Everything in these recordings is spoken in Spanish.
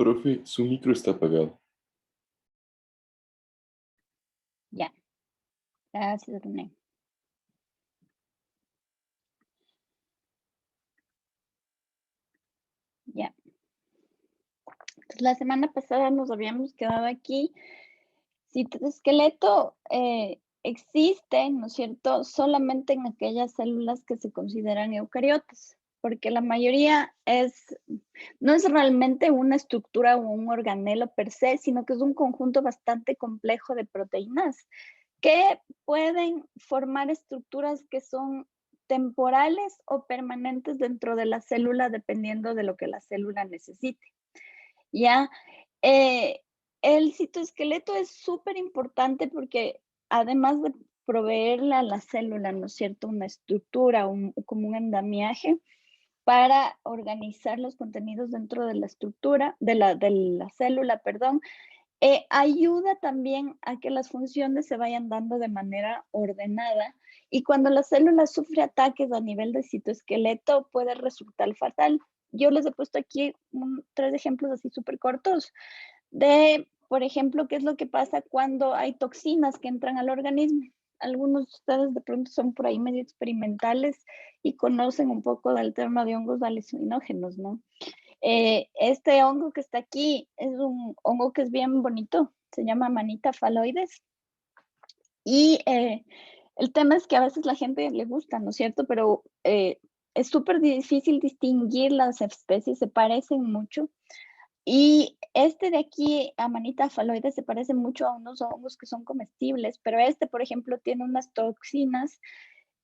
Profe, su micro está apagado. Ya, gracias, René. Ya. Entonces, la semana pasada nos habíamos quedado aquí. Citoesqueleto existe, ¿no es cierto?, solamente en aquellas células que se consideran eucariotas, porque la mayoría no es realmente una estructura o un organelo per se, sino que es un conjunto bastante complejo de proteínas que pueden formar estructuras que son temporales o permanentes dentro de la célula, dependiendo de lo que la célula necesite. ¿Ya? Eh, el citoesqueleto es súper importante porque además de proveerle a la célula, ¿no es cierto?, una estructura, como un andamiaje para organizar los contenidos dentro de la estructura, de la célula, perdón, ayuda también a que las funciones se vayan dando de manera ordenada y cuando la célula sufre ataques a nivel de citoesqueleto puede resultar fatal. Yo les he puesto aquí 3 ejemplos así súper cortos de, por ejemplo, qué es lo que pasa cuando hay toxinas que entran al organismo. Algunos de ustedes de pronto son por ahí medio experimentales y conocen un poco del tema de hongos alucinógenos, ¿no? Este hongo que está aquí es un hongo que es bien bonito, se llama Amanita phalloides. Y el tema es que a veces la gente le gusta, ¿no es cierto? Pero es súper difícil distinguir las especies, se parecen mucho. Y este de aquí, Amanita phalloides, se parece mucho a unos hongos que son comestibles, pero este, por ejemplo, tiene unas toxinas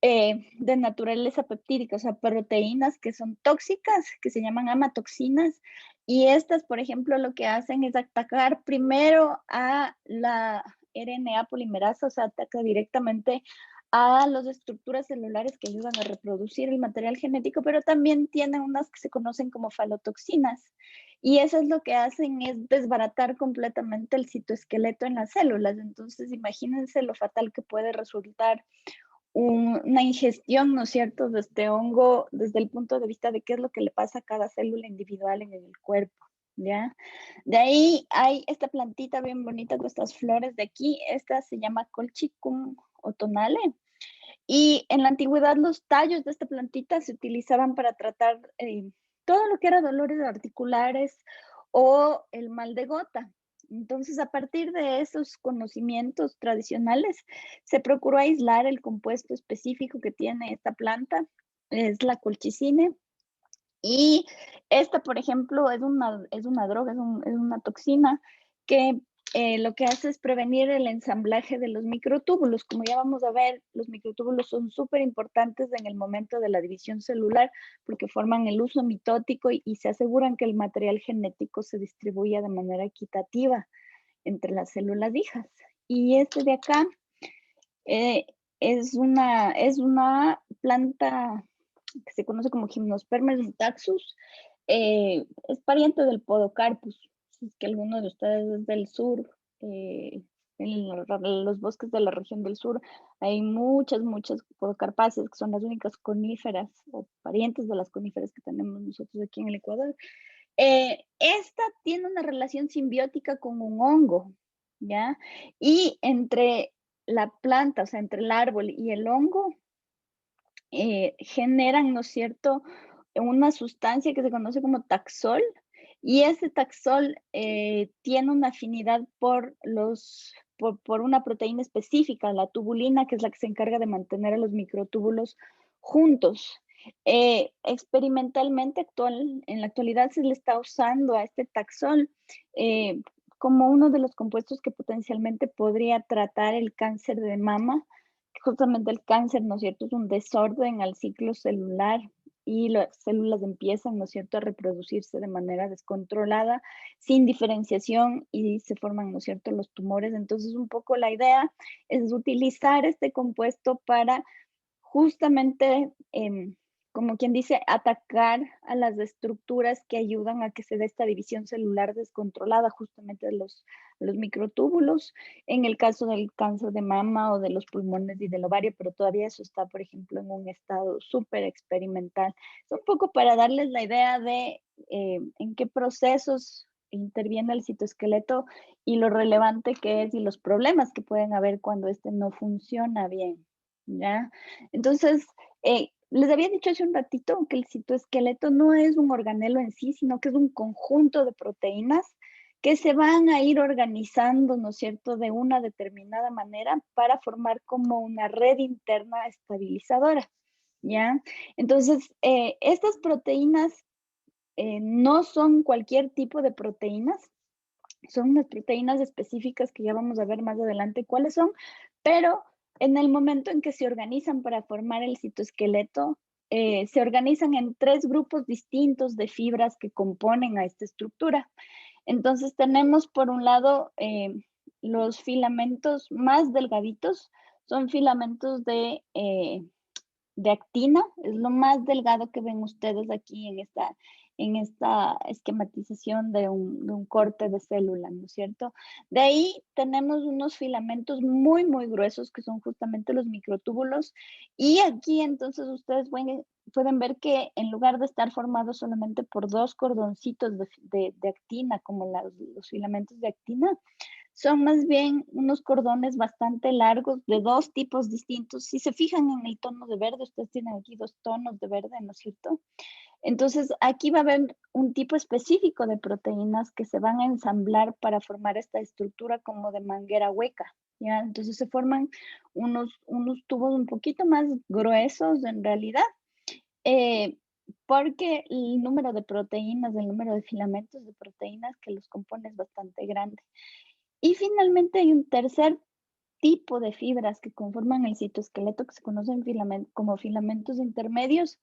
de naturaleza peptídica, o sea, proteínas que son tóxicas, que se llaman amatoxinas, y estas, por ejemplo, lo que hacen es atacar primero a la RNA polimerasa, o sea, ataca directamente a las estructuras celulares que ayudan a reproducir el material genético, pero también tienen unas que se conocen como falotoxinas. Y eso es lo que hacen es desbaratar completamente el citoesqueleto en las células. Entonces, imagínense lo fatal que puede resultar una ingestión, ¿no es cierto?, de este hongo desde el punto de vista de qué es lo que le pasa a cada célula individual en el cuerpo, ¿ya? De ahí hay esta plantita bien bonita con estas flores de aquí, esta se llama Colchicum autumnale, y en la antigüedad los tallos de esta plantita se utilizaban para tratar todo lo que era dolores articulares o el mal de gota. Entonces, a partir de esos conocimientos tradicionales, se procuró aislar el compuesto específico que tiene esta planta, es la colchicine, y esta, por ejemplo, es una droga, es una toxina que lo que hace es prevenir el ensamblaje de los microtúbulos. Como ya vamos a ver, los microtúbulos son súper importantes en el momento de la división celular porque forman el uso mitótico y se aseguran que el material genético se distribuya de manera equitativa entre las células hijas. Y este de acá eh, es una planta que se conoce como Gymnosperma taxus, es pariente del Podocarpus. Si es que alguno de ustedes es del sur, en los bosques de la región del sur, hay muchas podocarpáceas que son las únicas coníferas o parientes de las coníferas que tenemos nosotros aquí en el Ecuador. Esta tiene una relación simbiótica con un hongo, ¿ya? Y entre la planta, o sea, entre el árbol y el hongo, generan, ¿no es cierto?, una sustancia que se conoce como taxol, y ese taxol tiene una afinidad por una proteína específica, la tubulina, que es la que se encarga de mantener a los microtúbulos juntos. Experimentalmente en la actualidad se le está usando a este taxol eh, como uno de los compuestos que potencialmente podría tratar el cáncer de mama. Justamente el cáncer, ¿no es cierto?, es un desorden al ciclo celular y las células empiezan, ¿no es cierto?, a reproducirse de manera descontrolada, sin diferenciación y se forman, ¿no es cierto?, los tumores. Entonces, un poco la idea es utilizar este compuesto para justamente, como quien dice, atacar a las estructuras que ayudan a que se dé esta división celular descontrolada, justamente de los microtúbulos, en el caso del cáncer de mama o de los pulmones y del ovario, pero todavía eso está, por ejemplo, en un estado súper experimental. Es un poco para darles la idea de en qué procesos interviene el citoesqueleto y lo relevante que es y los problemas que pueden haber cuando este no funciona bien, ¿ya? Entonces, les había dicho hace un ratito que el citoesqueleto no es un organelo en sí, sino que es un conjunto de proteínas que se van a ir organizando, ¿no es cierto?, de una determinada manera para formar como una red interna estabilizadora, ¿ya? Entonces, estas proteínas no son cualquier tipo de proteínas, son unas proteínas específicas que ya vamos a ver más adelante cuáles son, pero en el momento en que se organizan para formar el citoesqueleto, se organizan en 3 grupos distintos de fibras que componen a esta estructura. Entonces tenemos por un lado los filamentos más delgaditos, son filamentos de actina, es lo más delgado que ven ustedes aquí en esta esquematización de un corte de célula, ¿no es cierto? De ahí tenemos unos filamentos muy, muy gruesos que son justamente los microtúbulos y aquí entonces ustedes pueden ver que en lugar de estar formados solamente por 2 cordoncitos de actina, como los filamentos de actina, son más bien unos cordones bastante largos de 2 tipos distintos. Si se fijan en el tono de verde, ustedes tienen aquí 2 tonos de verde, ¿no es cierto? Entonces, aquí va a haber un tipo específico de proteínas que se van a ensamblar para formar esta estructura como de manguera hueca, ¿ya? Entonces se forman unos tubos un poquito más gruesos en realidad, eh, porque el número de proteínas, el número de filamentos de proteínas que los compone es bastante grande. Y finalmente hay un tercer tipo de fibras que conforman el citoesqueleto que se conocen como filamentos intermedios,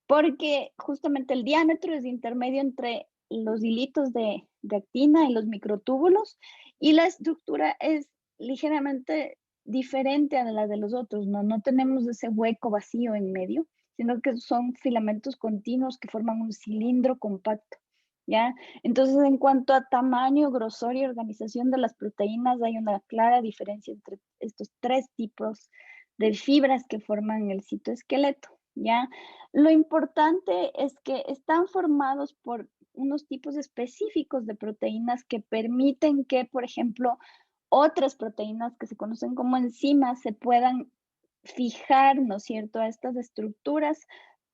porque justamente el diámetro es intermedio entre los hilitos de actina y los microtúbulos y la estructura es ligeramente diferente a la de los otros, ¿no? No tenemos ese hueco vacío en medio, sino que son filamentos continuos que forman un cilindro compacto, ¿ya? Entonces, en cuanto a tamaño, grosor y organización de las proteínas, hay una clara diferencia entre estos 3 tipos de fibras que forman el citoesqueleto, ¿ya? Lo importante es que están formados por unos tipos específicos de proteínas que permiten que, por ejemplo, otras proteínas que se conocen como enzimas se puedan fijar, ¿no es cierto?, a estas estructuras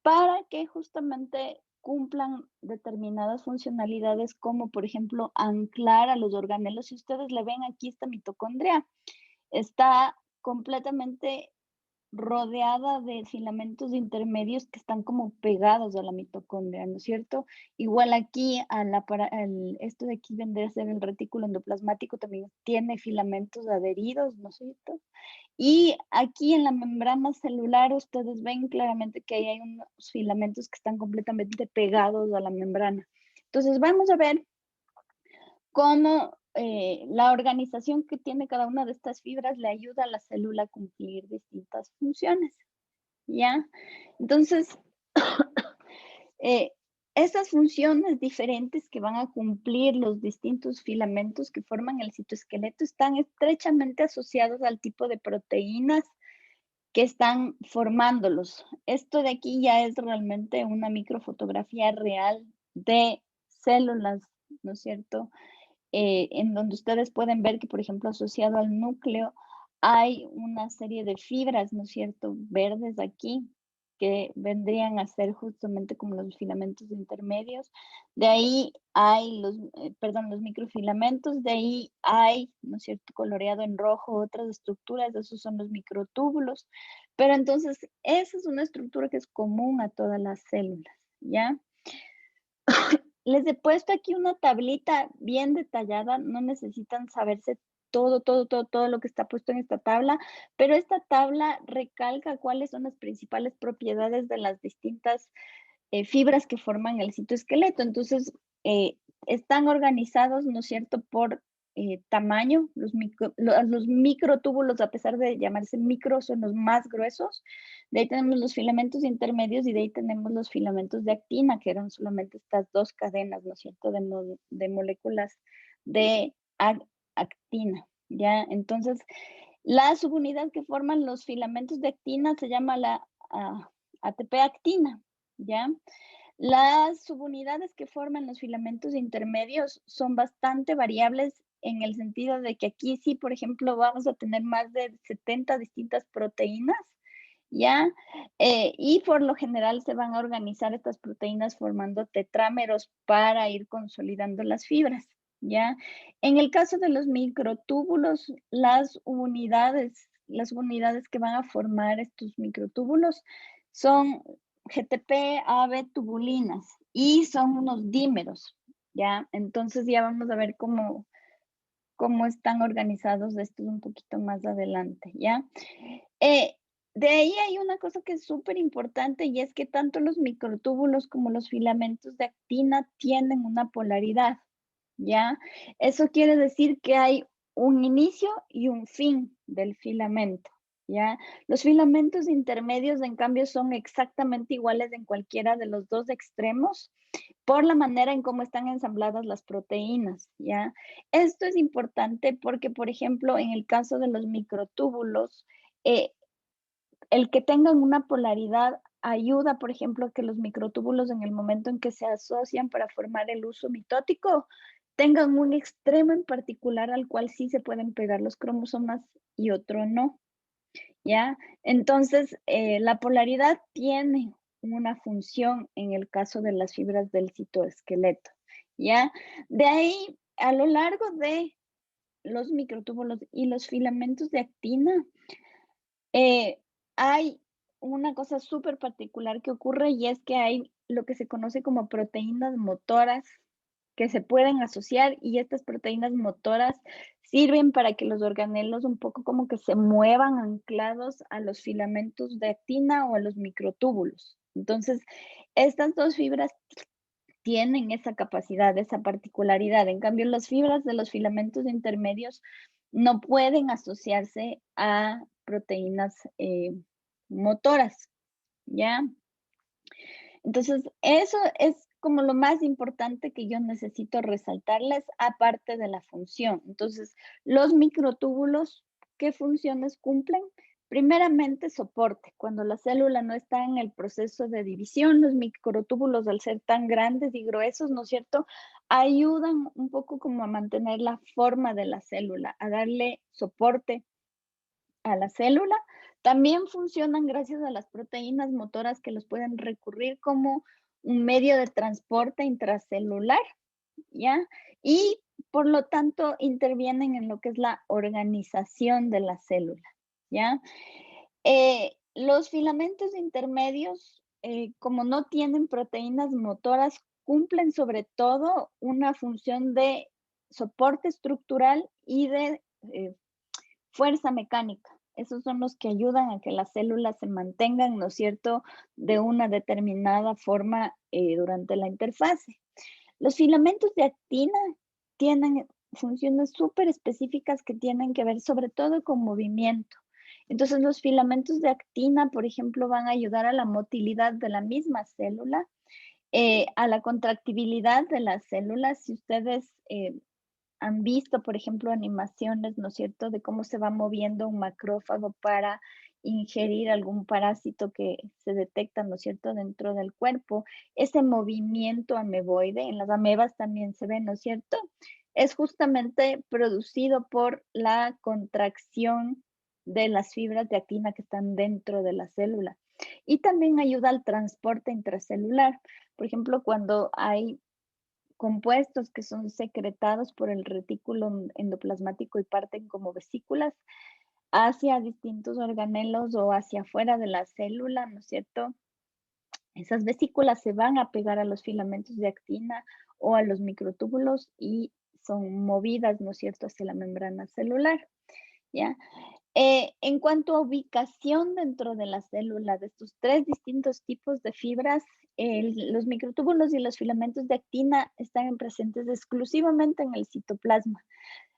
para que justamente cumplan determinadas funcionalidades como, por ejemplo, anclar a los organelos. Si ustedes le ven aquí esta mitocondria, está completamente rodeada de filamentos intermedios que están como pegados a la mitocondria, ¿no es cierto? Igual aquí, esto de aquí vendría a ser el retículo endoplasmático, también tiene filamentos adheridos, ¿no es cierto? Y aquí en la membrana celular ustedes ven claramente que ahí hay unos filamentos que están completamente pegados a la membrana. Entonces vamos a ver cómo la organización que tiene cada una de estas fibras le ayuda a la célula a cumplir distintas funciones, ¿ya? Entonces, eh, estas funciones diferentes que van a cumplir los distintos filamentos que forman el citoesqueleto están estrechamente asociados al tipo de proteínas que están formándolos. Esto de aquí ya es realmente una microfotografía real de células, ¿no es cierto? En donde ustedes pueden ver que, por ejemplo, asociado al núcleo hay una serie de fibras, ¿no es cierto?, verdes aquí, que vendrían a ser justamente como los filamentos intermedios. De ahí hay los microfilamentos, de ahí hay, ¿no es cierto?, coloreado en rojo otras estructuras, esos son los microtúbulos. Pero entonces, esa es una estructura que es común a todas las células, ¿ya? Les he puesto aquí una tablita bien detallada, no necesitan saberse todo lo que está puesto en esta tabla, pero esta tabla recalca cuáles son las principales propiedades de las distintas fibras que forman el citoesqueleto. Entonces, están organizados, ¿no es cierto?, por tamaño. Los microtúbulos, a pesar de llamarse micro, son los más gruesos. De ahí tenemos los filamentos intermedios y de ahí tenemos los filamentos de actina, que eran solamente estas 2 cadenas, ¿no es cierto?, de moléculas de actina, ¿ya? Entonces, la subunidad que forman los filamentos de actina se llama la ATP-actina, ¿ya? Las subunidades que forman los filamentos intermedios son bastante variables en el sentido de que aquí sí, por ejemplo, vamos a tener más de 70 distintas proteínas, ¿ya? Y por lo general se van a organizar estas proteínas formando tetrámeros para ir consolidando las fibras, ¿ya? En el caso de los microtúbulos, las unidades que van a formar estos microtúbulos son GTP, AB tubulinas y son unos dímeros, ¿ya? Entonces ya vamos a ver cómo están organizados estos un poquito más adelante, ¿ya? Eh, de ahí hay una cosa que es súper importante y es que tanto los microtúbulos como los filamentos de actina tienen una polaridad, ¿ya? Eso quiere decir que hay un inicio y un fin del filamento, ¿ya? Los filamentos intermedios, en cambio, son exactamente iguales en cualquiera de los dos extremos por la manera en cómo están ensambladas las proteínas, ¿ya? Esto es importante porque, por ejemplo, en el caso de los microtúbulos, eh, el que tengan una polaridad ayuda, por ejemplo, a que los microtúbulos en el momento en que se asocian para formar el huso mitótico, tengan un extremo en particular al cual sí se pueden pegar los cromosomas y otro no, ¿ya? Entonces, la polaridad tiene una función en el caso de las fibras del citoesqueleto, ¿ya? De ahí, a lo largo de los microtúbulos y los filamentos de actina, eh, hay una cosa súper particular que ocurre y es que hay lo que se conoce como proteínas motoras que se pueden asociar y estas proteínas motoras sirven para que los organelos un poco como que se muevan anclados a los filamentos de actina o a los microtúbulos. Entonces, estas dos fibras tienen esa capacidad, esa particularidad. En cambio, las fibras de los filamentos intermedios no pueden asociarse a proteínas motoras, ¿ya? Entonces, eso es como lo más importante que yo necesito resaltarles, aparte de la función. Entonces, los microtúbulos, ¿qué funciones cumplen? Primeramente, soporte. Cuando la célula no está en el proceso de división, los microtúbulos, al ser tan grandes y gruesos, ¿no es cierto?, ayudan un poco como a mantener la forma de la célula, a darle soporte a la célula. También funcionan gracias a las proteínas motoras que los pueden recurrir como un medio de transporte intracelular, ¿ya? Y por lo tanto intervienen en lo que es la organización de la célula, ¿ya? Los filamentos intermedios, como no tienen proteínas motoras, cumplen sobre todo una función de soporte estructural y de eh, fuerza mecánica. Esos son los que ayudan a que las células se mantengan, ¿no es cierto?, de una determinada forma durante la interfase. Los filamentos de actina tienen funciones súper específicas que tienen que ver sobre todo con movimiento. Entonces, los filamentos de actina, por ejemplo, van a ayudar a la motilidad de la misma célula, a la contractibilidad de las células. Si ustedes han visto, por ejemplo, animaciones, ¿no es cierto?, de cómo se va moviendo un macrófago para ingerir algún parásito que se detecta, ¿no es cierto?, dentro del cuerpo. Ese movimiento ameboide, en las amebas también se ve, ¿no es cierto?, es justamente producido por la contracción de las fibras de actina que están dentro de la célula. Y también ayuda al transporte intracelular. Por ejemplo, cuando hay compuestos que son secretados por el retículo endoplasmático y parten como vesículas hacia distintos organelos o hacia afuera de la célula, ¿no es cierto? Esas vesículas se van a pegar a los filamentos de actina o a los microtúbulos y son movidas, ¿no es cierto?, hacia la membrana celular, ¿ya? En cuanto a ubicación dentro de la célula de estos tres distintos tipos de fibras, los microtúbulos y los filamentos de actina están presentes exclusivamente en el citoplasma.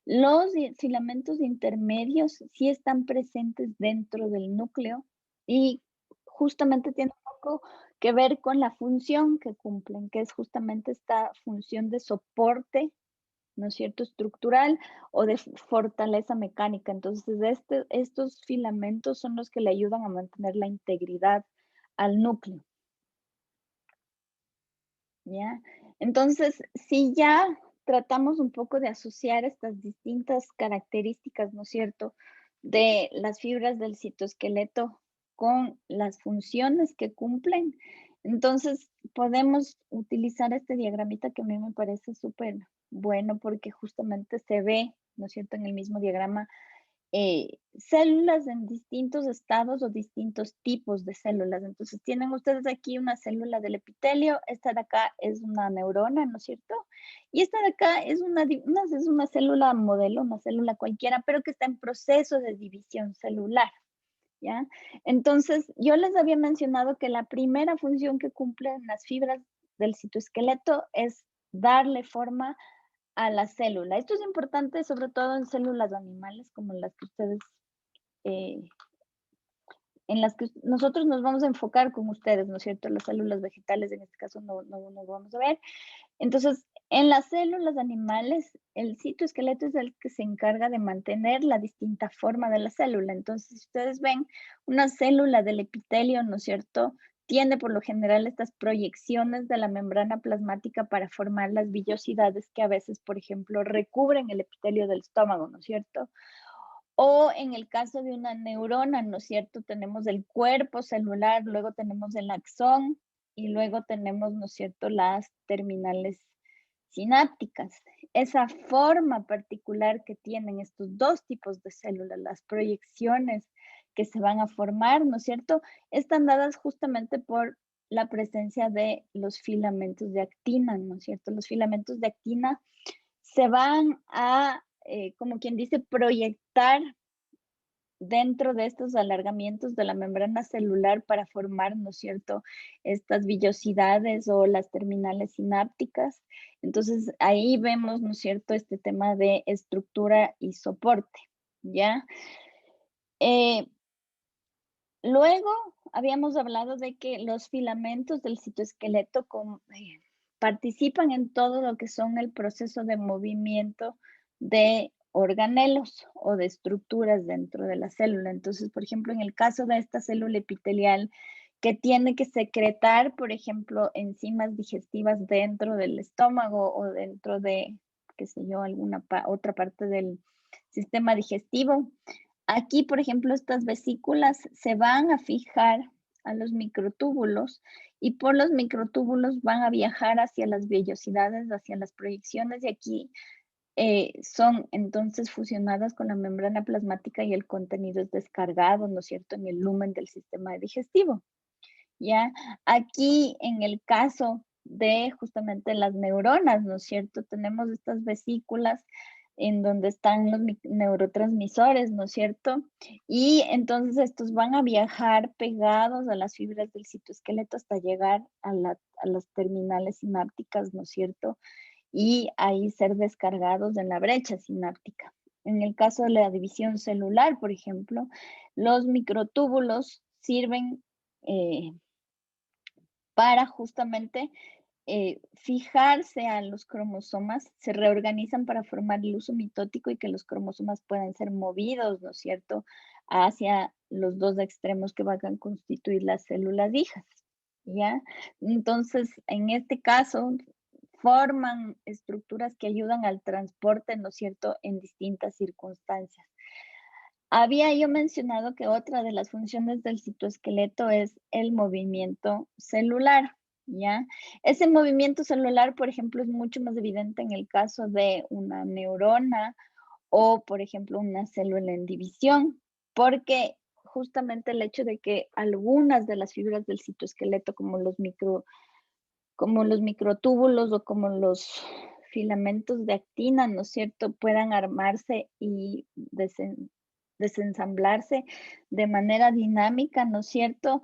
Los filamentos intermedios sí están presentes dentro del núcleo y justamente tiene un poco que ver con la función que cumplen, que es justamente esta función de soporte, ¿no es cierto?, estructural o de fortaleza mecánica. Entonces, estos filamentos son los que le ayudan a mantener la integridad al núcleo. ¿ya? Entonces, si ya tratamos un poco de asociar estas distintas características, ¿no es cierto?, de las fibras del citoesqueleto con las funciones que cumplen, entonces podemos utilizar este diagramita que a mí me parece súper bueno porque justamente se ve, ¿no es cierto?, en el mismo diagrama células en distintos estados o distintos tipos de células. Entonces, tienen ustedes aquí una célula del epitelio, esta de acá es una neurona, ¿no es cierto? Y esta de acá es es una célula modelo, una célula cualquiera, pero que está en proceso de división celular, ¿ya? Entonces, yo les había mencionado que la primera función que cumplen las fibras del citoesqueleto es darle forma a la célula. Esto es importante sobre todo en células animales como las que ustedes, eh, en las que nosotros nos vamos a enfocar con ustedes, ¿no es cierto? Las células vegetales en este caso no vamos a ver. Entonces, en las células animales, el citoesqueleto es el que se encarga de mantener la distinta forma de la célula. Entonces, si ustedes ven una célula del epitelio, ¿no es cierto? Tiene por lo general estas proyecciones de la membrana plasmática para formar las villosidades que a veces, por ejemplo, recubren el epitelio del estómago, ¿no es cierto? O en el caso de una neurona, ¿no es cierto? Tenemos el cuerpo celular, luego tenemos el axón y luego tenemos, ¿no es cierto?, las terminales sinápticas. Esa forma particular que tienen estos dos tipos de células, las proyecciones que se van a formar, ¿no es cierto?, están dadas justamente por la presencia de los filamentos de actina, ¿no es cierto? Los filamentos de actina se van a, como quien dice, proyectar dentro de estos alargamientos de la membrana celular para formar, ¿no es cierto?, estas villosidades o las terminales sinápticas. Entonces, ahí vemos, ¿no es cierto?, este tema de estructura y soporte, ¿ya? Eh, Luego habíamos hablado de que los filamentos del citoesqueleto participan en todo lo que son el proceso de movimiento de organelos o de estructuras dentro de la célula. Entonces, por ejemplo, en el caso de esta célula epitelial que tiene que secretar, por ejemplo, enzimas digestivas dentro del estómago o dentro de, qué sé yo, alguna otra parte del sistema digestivo. Aquí, por ejemplo, estas vesículas se van a fijar a los microtúbulos y por los microtúbulos van a viajar hacia las vellosidades, hacia las proyecciones y aquí son entonces fusionadas con la membrana plasmática y el contenido es descargado, ¿no es cierto?, en el lumen del sistema digestivo, ¿ya? Aquí, en el caso de justamente las neuronas, ¿no es cierto?, tenemos estas vesículas en donde están los neurotransmisores, ¿no es cierto? Y entonces estos van a viajar pegados a las fibras del citoesqueleto hasta llegar a las terminales sinápticas, ¿no es cierto? Y ahí ser descargados en la brecha sináptica. En el caso de la división celular, por ejemplo, los microtúbulos sirven para justamente fijarse a los cromosomas, se reorganizan para formar el uso mitótico y que los cromosomas puedan ser movidos, ¿no es cierto?, hacia los dos extremos que van a constituir las células hijas, ¿ya? Entonces, en este caso, forman estructuras que ayudan al transporte, ¿no es cierto?, en distintas circunstancias. Había yo mencionado que otra de las funciones del citoesqueleto es el movimiento celular, ¿ya? Ese movimiento celular, por ejemplo, es mucho más evidente en el caso de una neurona o, por ejemplo, una célula en división, porque justamente el hecho de que algunas de las fibras del citoesqueleto, como los microtúbulos o como los filamentos de actina, ¿no es cierto?, puedan armarse y desensamblarse de manera dinámica, ¿no es cierto?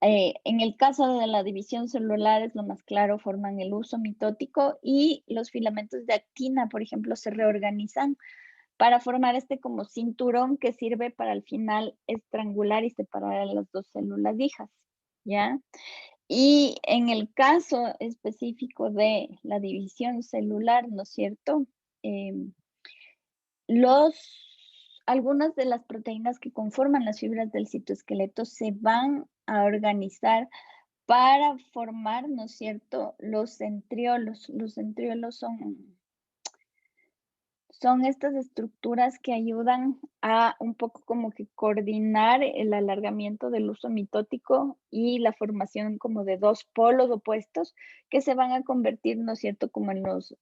En el caso de la división celular es lo más claro, forman el uso mitótico y los filamentos de actina, por ejemplo, se reorganizan para formar este como cinturón que sirve para al final estrangular y separar a las dos células hijas, ¿ya? Y en el caso específico de la división celular, ¿no es cierto? Em, los Algunas de las proteínas que conforman las fibras del citoesqueleto se van a organizar para formar, ¿no es cierto?, los centriolos. Los centriolos son estas estructuras que ayudan a un poco como que coordinar el alargamiento del uso mitótico y la formación como de 2 polos opuestos que se van a convertir, ¿no es cierto?, como en los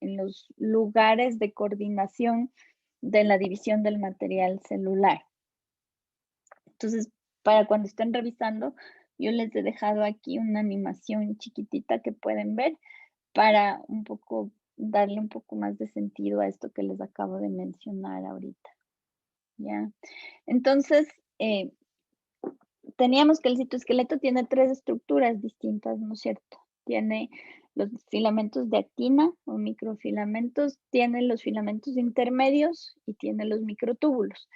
lugares de coordinación de la división del material celular. Entonces, para cuando estén revisando, yo les he dejado aquí una animación chiquitita que pueden ver para un poco darle un poco más de sentido a esto que les acabo de mencionar ahorita, ¿ya? Entonces, eh, teníamos que el citoesqueleto tiene 3 estructuras distintas, ¿no es cierto? Tiene los filamentos de actina o microfilamentos, tiene los filamentos intermedios y tiene los microtúbulos.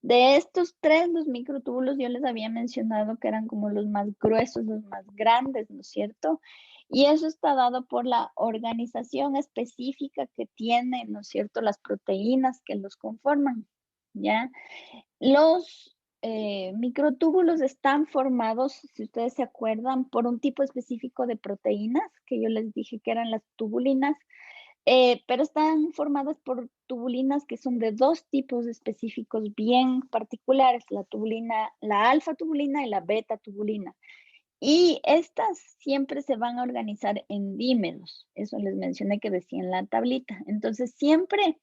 De estos 3, los microtúbulos yo les había mencionado que eran como los más gruesos, los más grandes, ¿no es cierto? Y eso está dado por la organización específica que tienen, ¿no es cierto?, las proteínas que los conforman, ¿ya? Los microtúbulos están formados, si ustedes se acuerdan, por un tipo específico de proteínas, que yo les dije que eran las tubulinas, pero están formadas por tubulinas que son de 2 tipos específicos bien particulares, la tubulina, la alfa tubulina y la beta tubulina. Y estas siempre se van a organizar en dímeros, eso les mencioné que decía en la tablita. Entonces, siempre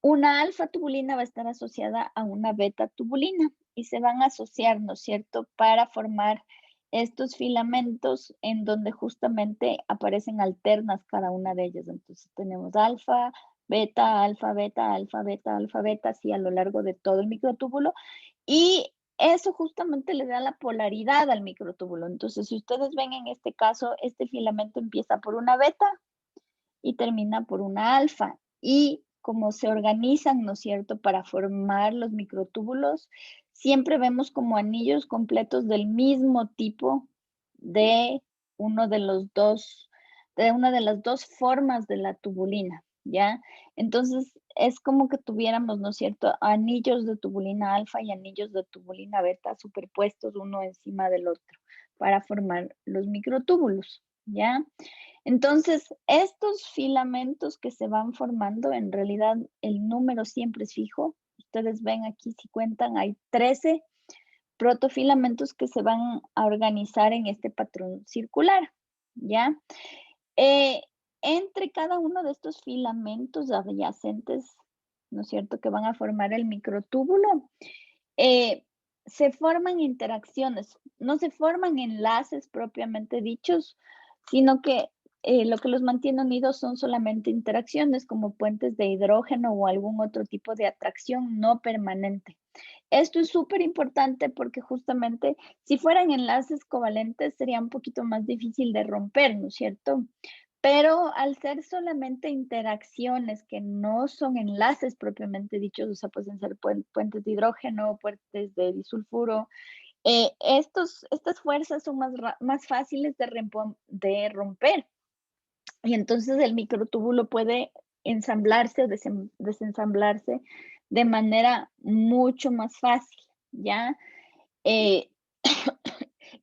una alfa tubulina va a estar asociada a una beta tubulina y se van a asociar, ¿no es cierto?, para formar estos filamentos en donde justamente aparecen alternas cada una de ellas. Entonces tenemos alfa, beta, alfa, beta, alfa, beta, alfa, beta, así a lo largo de todo el microtúbulo. Y eso justamente le da la polaridad al microtúbulo. Entonces, si ustedes ven en este caso, este filamento empieza por una beta y termina por una alfa. Y como se organizan, ¿no es cierto?, para formar los microtúbulos, siempre vemos como anillos completos del mismo tipo de uno de los dos, de una de las 2 formas de la tubulina, ¿ya? Entonces, es como que tuviéramos, ¿no es cierto?, anillos de tubulina alfa y anillos de tubulina beta superpuestos uno encima del otro para formar los microtúbulos, ¿ya? Entonces, estos filamentos que se van formando, en realidad el número siempre es fijo. Ustedes ven aquí, si cuentan, hay 13 protofilamentos que se van a organizar en este patrón circular, ¿ya? Eh, Entre cada uno de estos filamentos adyacentes, ¿no es cierto?, que van a formar el microtúbulo, eh, se forman interacciones, no se forman enlaces propiamente dichos, sino que lo que los mantiene unidos son solamente interacciones como puentes de hidrógeno o algún otro tipo de atracción no permanente. Esto es súper importante porque justamente si fueran enlaces covalentes sería un poquito más difícil de romper, ¿no es cierto? Pero al ser solamente interacciones que no son enlaces propiamente dichos, o sea, pueden ser puentes de hidrógeno, puentes de disulfuro, estas fuerzas son más fáciles de romper. Y entonces el microtúbulo puede ensamblarse o desensamblarse de manera mucho más fácil, ¿ya? Eh,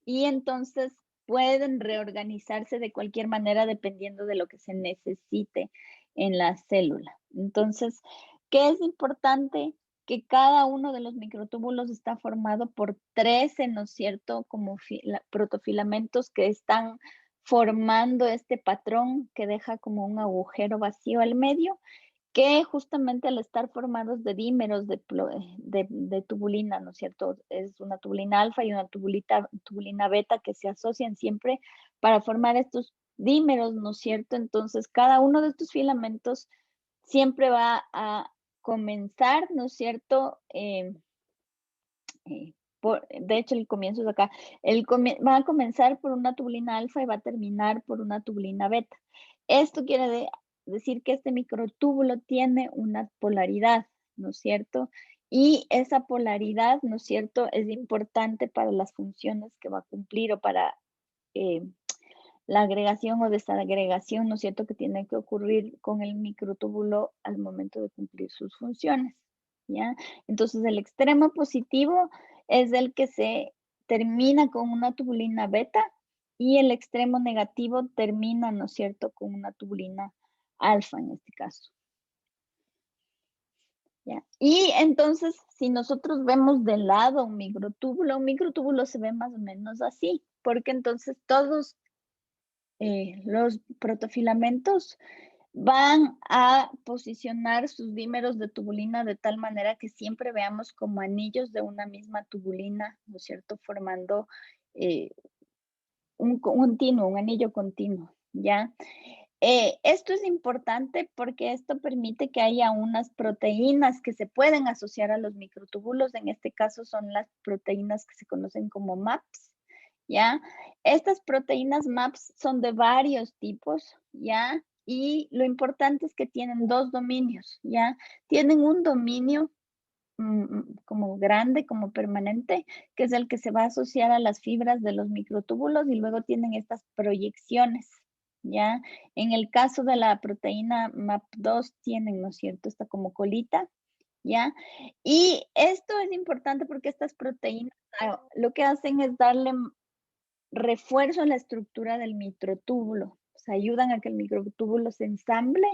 y entonces pueden reorganizarse de cualquier manera dependiendo de lo que se necesite en la célula. Entonces, ¿qué es importante? Que cada uno de los microtúbulos está formado por 13, ¿no es cierto?, como protofilamentos que están formando este patrón que deja como un agujero vacío al medio, que justamente al estar formados de dímeros de tubulina, ¿no es cierto? Es una tubulina alfa y una tubulina beta que se asocian siempre para formar estos dímeros, ¿no es cierto? Entonces, cada uno de estos filamentos siempre va a comenzar, ¿no es cierto? De hecho, el comienzo es acá. Va a comenzar por una tubulina alfa y va a terminar por una tubulina beta. Esto quiere decir que este microtúbulo tiene una polaridad, ¿no es cierto? Y esa polaridad, ¿no es cierto?, es importante para las funciones que va a cumplir o para eh, la agregación o desagregación, ¿no es cierto?, que tiene que ocurrir con el microtúbulo al momento de cumplir sus funciones, ¿ya? Entonces, el extremo positivo es el que se termina con una tubulina beta y el extremo negativo termina, ¿no es cierto?, con una tubulina alfa en este caso. ¿Ya? Y entonces, si nosotros vemos de lado un microtúbulo se ve más o menos así, porque entonces todos los protofilamentos van a posicionar sus dímeros de tubulina de tal manera que siempre veamos como anillos de una misma tubulina, ¿no es cierto?, formando eh, un anillo continuo, ¿ya? Esto es importante porque esto permite que haya unas proteínas que se pueden asociar a los microtúbulos, en este caso son las proteínas que se conocen como MAPs, ¿ya? Estas proteínas MAPs son de varios tipos, ¿ya? Y lo importante es que tienen dos dominios, ¿ya? Tienen un dominio como grande, como permanente, que es el que se va a asociar a las fibras de los microtúbulos y luego tienen estas proyecciones, ¿ya? En el caso de la proteína MAP2 tienen, ¿no es cierto?, esta como colita, ¿ya? Y esto es importante porque estas proteínas lo que hacen es darle refuerzo a la estructura del microtúbulo, o sea, ayudan a que el microtúbulo se ensamble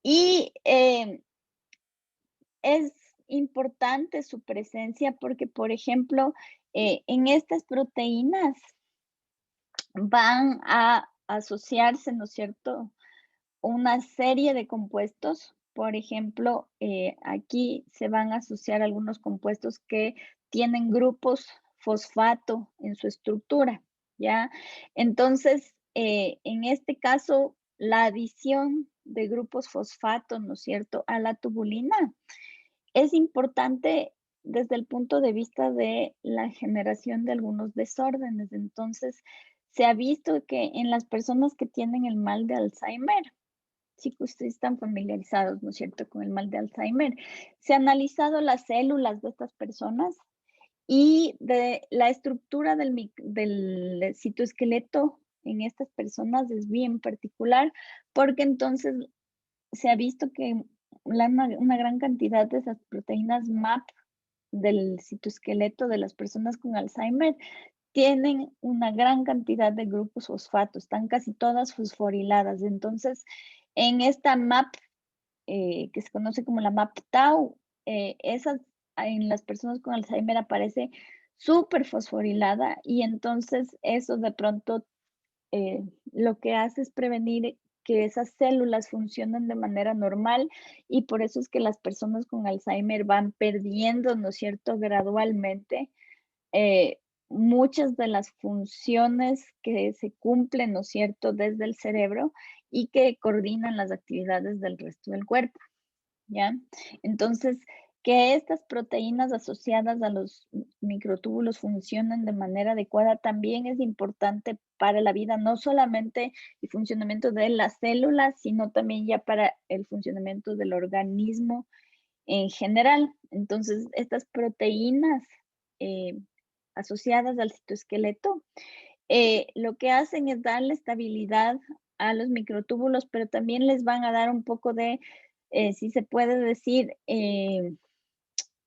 y es importante su presencia porque, por ejemplo, en estas proteínas van a asociarse, ¿no es cierto?, una serie de compuestos. Por ejemplo, aquí se van a asociar algunos compuestos que tienen grupos fosfato en su estructura, ¿ya? Entonces, en este caso, la adición de grupos fosfato, ¿no es cierto?, a la tubulina es importante desde el punto de vista de la generación de algunos desórdenes. Entonces, se ha visto que en las personas que tienen el mal de Alzheimer, sí que ustedes están familiarizados, ¿no es cierto?, con el mal de Alzheimer, se han analizado las células de estas personas y de la estructura del citoesqueleto en estas personas es bien particular, porque entonces se ha visto que una gran cantidad de esas proteínas MAP del citoesqueleto de las personas con Alzheimer tienen una gran cantidad de grupos fosfato, están casi todas fosforiladas. Entonces, en esta MAP, que se conoce como la MAP tau, esas en las personas con Alzheimer aparece súper fosforilada y entonces eso de pronto lo que hace es prevenir que esas células funcionen de manera normal y por eso es que las personas con Alzheimer van perdiendo, ¿no es cierto?, gradualmente eh, muchas de las funciones que se cumplen, ¿no es cierto?, desde el cerebro y que coordinan las actividades del resto del cuerpo. ¿Ya? Entonces, que estas proteínas asociadas a los microtúbulos funcionen de manera adecuada también es importante para la vida, no solamente el funcionamiento de las células, sino también ya para el funcionamiento del organismo en general. Entonces, estas proteínas eh, asociadas al citoesqueleto, lo que hacen es darle estabilidad a los microtúbulos, pero también les van a dar un poco de si se puede decir,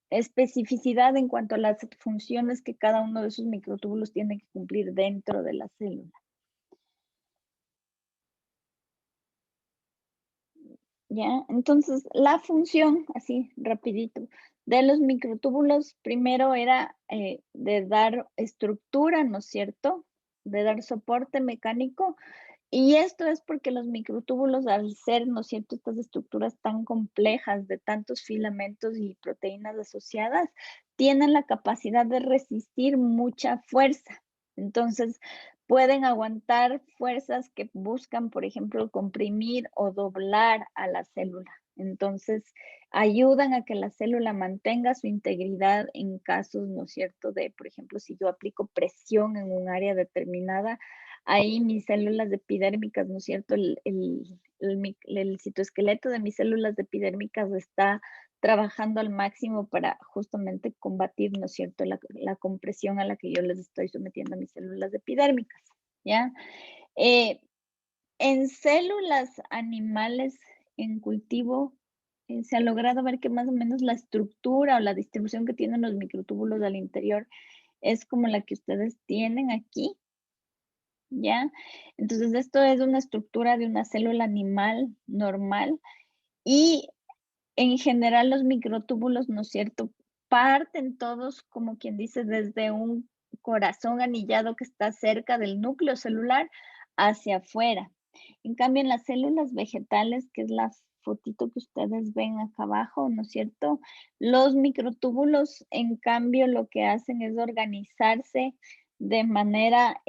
especificidad en cuanto a las funciones que cada uno de esos microtúbulos tiene que cumplir dentro de la célula, ¿ya? Entonces, la función, así rapidito, de los microtúbulos primero era de dar estructura, ¿no es cierto? De dar soporte mecánico. Y esto es porque los microtúbulos, al ser, ¿no es cierto?, estas estructuras tan complejas de tantos filamentos y proteínas asociadas, tienen la capacidad de resistir mucha fuerza. Entonces, pueden aguantar fuerzas que buscan, por ejemplo, comprimir o doblar a la célula. Entonces, ayudan a que la célula mantenga su integridad en casos, ¿no es cierto?, de, por ejemplo, si yo aplico presión en un área determinada, ahí mis células epidérmicas, ¿no es cierto? El citoesqueleto de mis células epidérmicas está trabajando al máximo para justamente combatir, ¿no es cierto?, la compresión a la que yo les estoy sometiendo a mis células epidérmicas, ¿ya? Eh, en células animales en cultivo, se ha logrado ver que más o menos la estructura o la distribución que tienen los microtúbulos al interior es como la que ustedes tienen aquí, ¿ya? Entonces, esto es una estructura de una célula animal normal y en general los microtúbulos, ¿no es cierto? Parten todos, como quien dice, desde un corazón anillado que está cerca del núcleo celular hacia afuera. En cambio, en las células vegetales, que es la fotito que ustedes ven acá abajo, ¿no es cierto? Los microtúbulos, en cambio, lo que hacen es organizarse de manera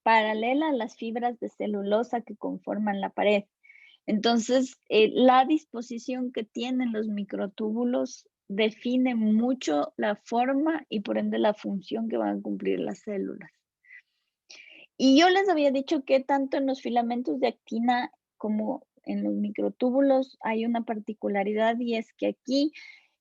paralela a las fibras de celulosa que conforman la pared. Entonces, la disposición que tienen los microtúbulos define mucho la forma y por ende la función que van a cumplir las células. Y yo les había dicho que tanto en los filamentos de actina como en los microtúbulos hay una particularidad y es que aquí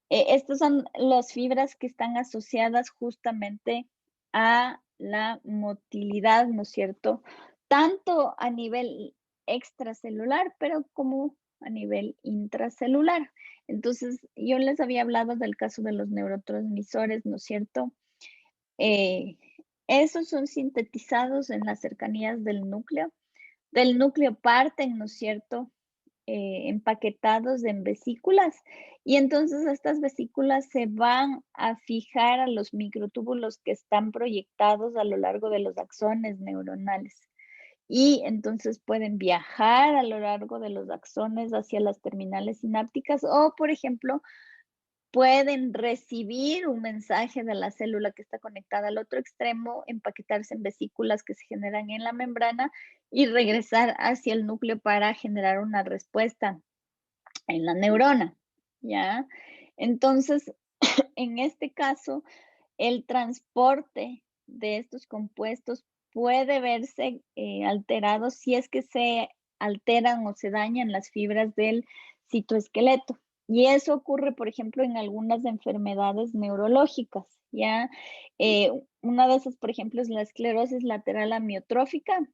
estas son las fibras que están asociadas justamente a la motilidad, ¿no es cierto? Tanto a nivel extracelular, pero como a nivel intracelular. Entonces, yo les había hablado del caso de los neurotransmisores, ¿no es cierto? Eh, Esos son sintetizados en las cercanías del núcleo. Del núcleo parten, ¿no es cierto? Empaquetados en vesículas y entonces estas vesículas se van a fijar a los microtúbulos que están proyectados a lo largo de los axones neuronales. Y entonces pueden viajar a lo largo de los axones hacia las terminales sinápticas o, por ejemplo, pueden recibir un mensaje de la célula que está conectada al otro extremo, empaquetarse en vesículas que se generan en la membrana y regresar hacia el núcleo para generar una respuesta en la neurona, ¿ya? Entonces, en este caso, el transporte de estos compuestos puede verse alterado si es que se alteran o se dañan las fibras del citoesqueleto. Y eso ocurre, por ejemplo, en algunas enfermedades neurológicas, ¿ya? Una de esas, por ejemplo, es la esclerosis lateral amiotrófica,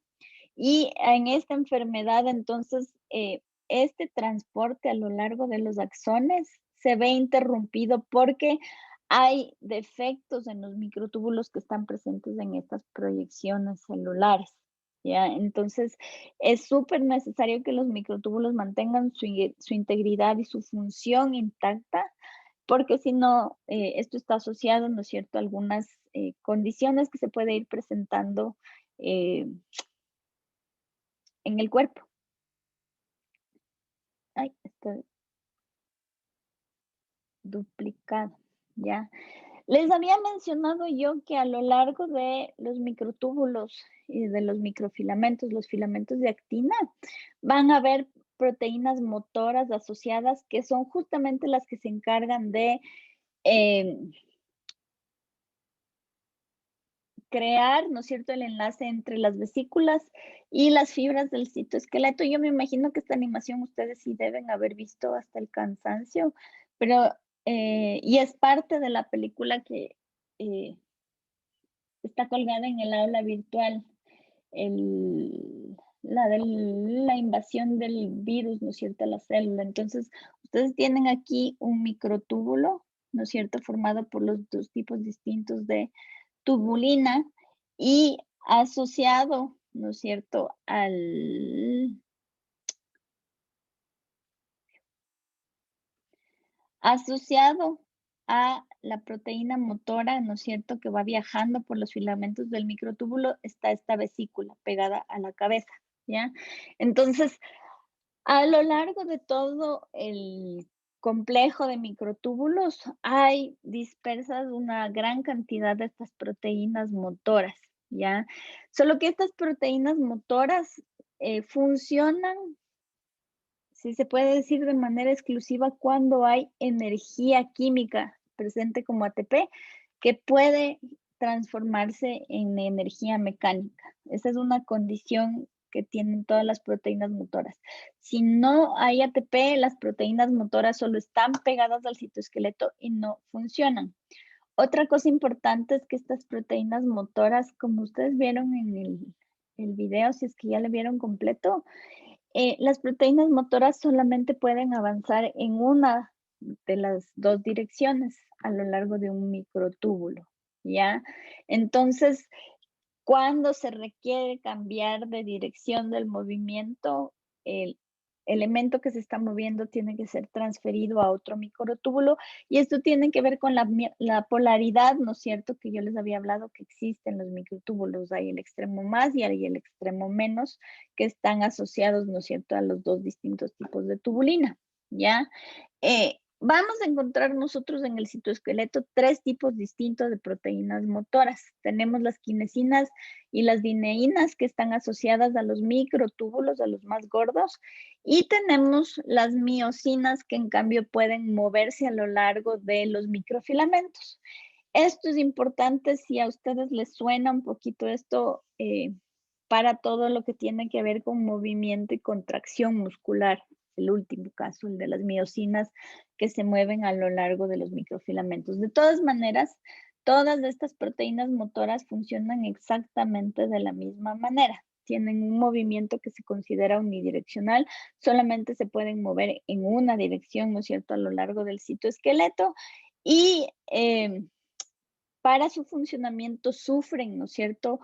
y en esta enfermedad, entonces, este transporte a lo largo de los axones se ve interrumpido porque hay defectos en los microtúbulos que están presentes en estas proyecciones celulares, ¿ya? Entonces, es súper necesario que los microtúbulos mantengan su integridad y su función intacta, porque si no, esto está asociado, ¿no es cierto?, a algunas condiciones que se puede ir presentando eh, en el cuerpo. Ay, estoy duplicado, ¿ya? Les había mencionado yo que a lo largo de los microtúbulos y de los microfilamentos, los filamentos de actina, van a haber proteínas motoras asociadas que son justamente las que se encargan de eh, crear, ¿no es cierto?, el enlace entre las vesículas y las fibras del citoesqueleto. Yo me imagino que esta animación ustedes sí deben haber visto hasta el cansancio, pero, y es parte de la película que eh, está colgada en el aula virtual, la de la invasión del virus, ¿no es cierto?, a la célula. Entonces, ustedes tienen aquí un microtúbulo, ¿no es cierto?, formado por los dos tipos distintos de tubulina y asociado, ¿no es cierto?, asociado a la proteína motora, ¿no es cierto?, que va viajando por los filamentos del microtúbulo, está esta vesícula pegada a la cabeza, ¿ya? Entonces, a lo largo de todo el complejo de microtúbulos hay dispersas una gran cantidad de estas proteínas motoras, ¿ya? Solo que estas proteínas motoras funcionan, si se puede decir, de manera exclusiva cuando hay energía química presente como ATP que puede transformarse en energía mecánica. Esa es una condición que tienen todas las proteínas motoras. Si no hay ATP, las proteínas motoras solo están pegadas al citoesqueleto y no funcionan. Otra cosa importante es que estas proteínas motoras, como ustedes vieron en el video, si es que ya le vieron completo, las proteínas motoras solamente pueden avanzar en una de las dos direcciones a lo largo de un microtúbulo, ¿ya? Entonces, Cuando se requiere cambiar de dirección del movimiento, el elemento que se está moviendo tiene que ser transferido a otro microtúbulo y esto tiene que ver con la polaridad, ¿no es cierto? Que yo les había hablado que existen los microtúbulos, hay el extremo más y hay el extremo menos, que están asociados, ¿no es cierto?, a los dos distintos tipos de tubulina, ¿ya? Vamos a encontrar nosotros en el citoesqueleto 3 tipos distintos de proteínas motoras. Tenemos las quinesinas y las dineínas que están asociadas a los microtúbulos, a los más gordos, y tenemos las miosinas que en cambio pueden moverse a lo largo de los microfilamentos. Esto es importante si a ustedes les suena un poquito esto para todo lo que tiene que ver con movimiento y contracción muscular. El último caso, el de las miosinas que se mueven a lo largo de los microfilamentos. De todas maneras, todas estas proteínas motoras funcionan exactamente de la misma manera. Tienen un movimiento que se considera unidireccional, solamente se pueden mover en una dirección, ¿no es cierto?, a lo largo del citoesqueleto y para su funcionamiento sufren, ¿no es cierto?,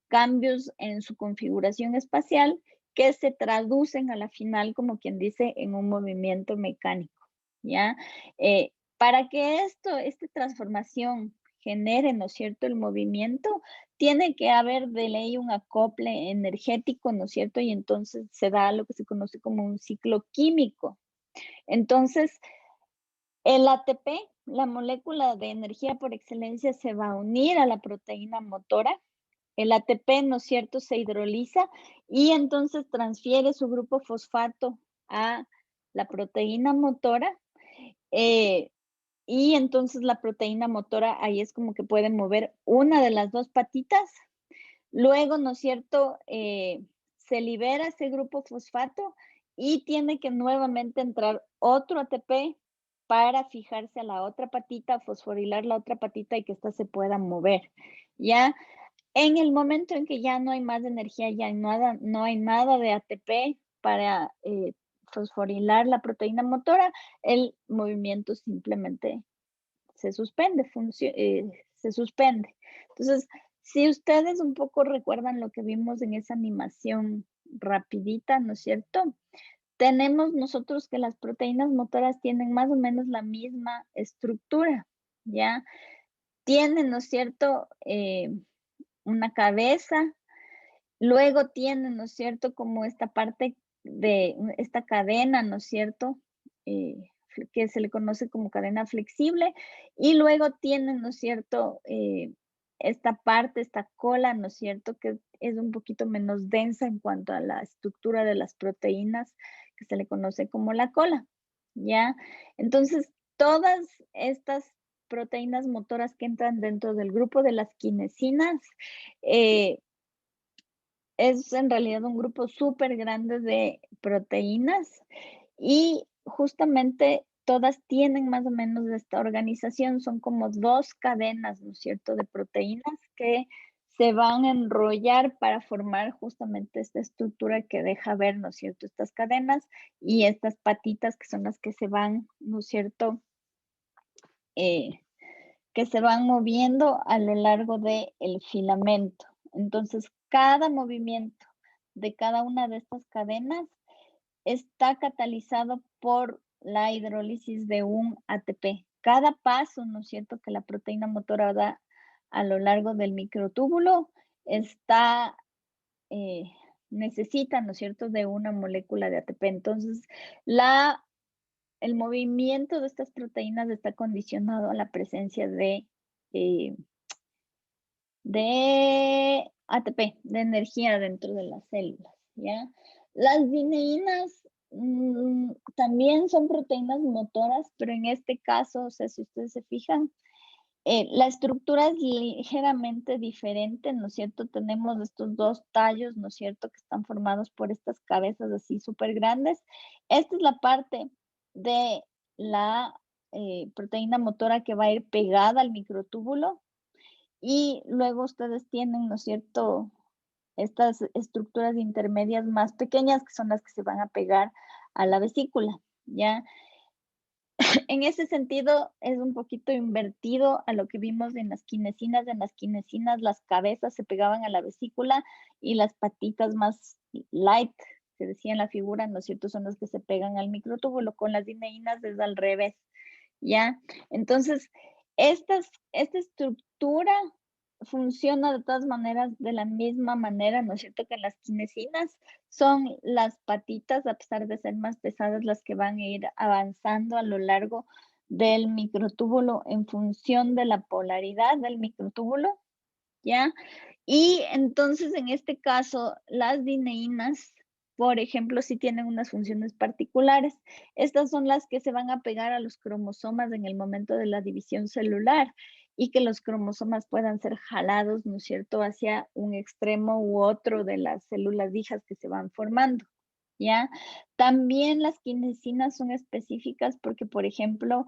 cambios en su configuración espacial que se traducen a la final, como quien dice, en un movimiento mecánico, ¿ya? Para que esta transformación genere, ¿no es cierto?, el movimiento, tiene que haber de ley un acople energético, ¿no es cierto? Y entonces se da lo que se conoce como un ciclo químico. Entonces, el ATP, la molécula de energía por excelencia, se va a unir a la proteína motora. El ATP, ¿no es cierto?, se hidroliza y entonces transfiere su grupo fosfato a la proteína motora. Y entonces la proteína motora ahí es como que puede mover una de las dos patitas. Luego, ¿no es cierto?, se libera ese grupo fosfato y tiene que nuevamente entrar otro ATP para fijarse a la otra patita, fosforilar la otra patita y que ésta se pueda mover, ¿ya? En el momento en que ya no hay más energía, ya no hay nada de ATP para fosforilar la proteína motora, el movimiento simplemente se suspende. Entonces, si ustedes un poco recuerdan lo que vimos en esa animación rapidita, ¿no es cierto? Tenemos nosotros que las proteínas motoras tienen más o menos la misma estructura, ¿ya? Tienen, ¿no es cierto?, una cabeza, luego tienen, ¿no es cierto?, como esta parte de esta cadena, ¿no es cierto?, que se le conoce como cadena flexible, y luego tienen, ¿no es cierto?, esta parte, esta cola, ¿no es cierto?, que es un poquito menos densa en cuanto a la estructura de las proteínas, que se le conoce como la cola, ¿ya? Entonces, todas estas proteínas motoras que entran dentro del grupo de las quinesinas, eh, es en realidad un grupo súper grande de proteínas y justamente todas tienen más o menos esta organización, son como 2 cadenas, ¿no es cierto?, de proteínas que se van a enrollar para formar justamente esta estructura que deja ver, ¿no es cierto?, estas cadenas y estas patitas que son las que se van, ¿no es cierto?, eh, que se van moviendo a lo largo del filamento. Entonces, cada movimiento de cada una de estas cadenas está catalizado por la hidrólisis de un ATP. Cada paso, ¿no es cierto?, que la proteína motora da a lo largo del microtúbulo está, eh, necesita, ¿no es cierto?, de una molécula de ATP. Entonces, la el movimiento de estas proteínas está condicionado a la presencia eh, de ATP, de energía dentro de las células, ¿ya? Las dineínas también son proteínas motoras, pero en este caso, o sea, si ustedes se fijan, la estructura es ligeramente diferente, ¿no es cierto? Tenemos estos 2 tallos, ¿no es cierto?, que están formados por estas cabezas así súper grandes. Esta es la parte de la, proteína motora que va a ir pegada al microtúbulo, y luego ustedes tienen, ¿no es cierto?, estas estructuras intermedias más pequeñas, que son las que se van a pegar a la vesícula, ¿ya? En ese sentido, es un poquito invertido a lo que vimos en las kinesinas. En las kinesinas, las cabezas se pegaban a la vesícula y las patitas más light, se decía en la figura, ¿no es cierto?, son las que se pegan al microtúbulo. Con las dineínas es al revés, ¿ya? Entonces, esta estructura funciona de todas maneras de la misma manera, ¿no es cierto?, que en las kinesinas. Son las patitas, a pesar de ser más pesadas, las que van a ir avanzando a lo largo del microtúbulo en función de la polaridad del microtúbulo, ¿ya? Y entonces, en este caso, las dineínas, por ejemplo, sí tienen unas funciones particulares. Estas son las que se van a pegar a los cromosomas en el momento de la división celular y que los cromosomas puedan ser jalados, ¿no es cierto?, hacia un extremo u otro de las células hijas que se van formando, ¿ya? También las kinesinas son específicas porque, por ejemplo,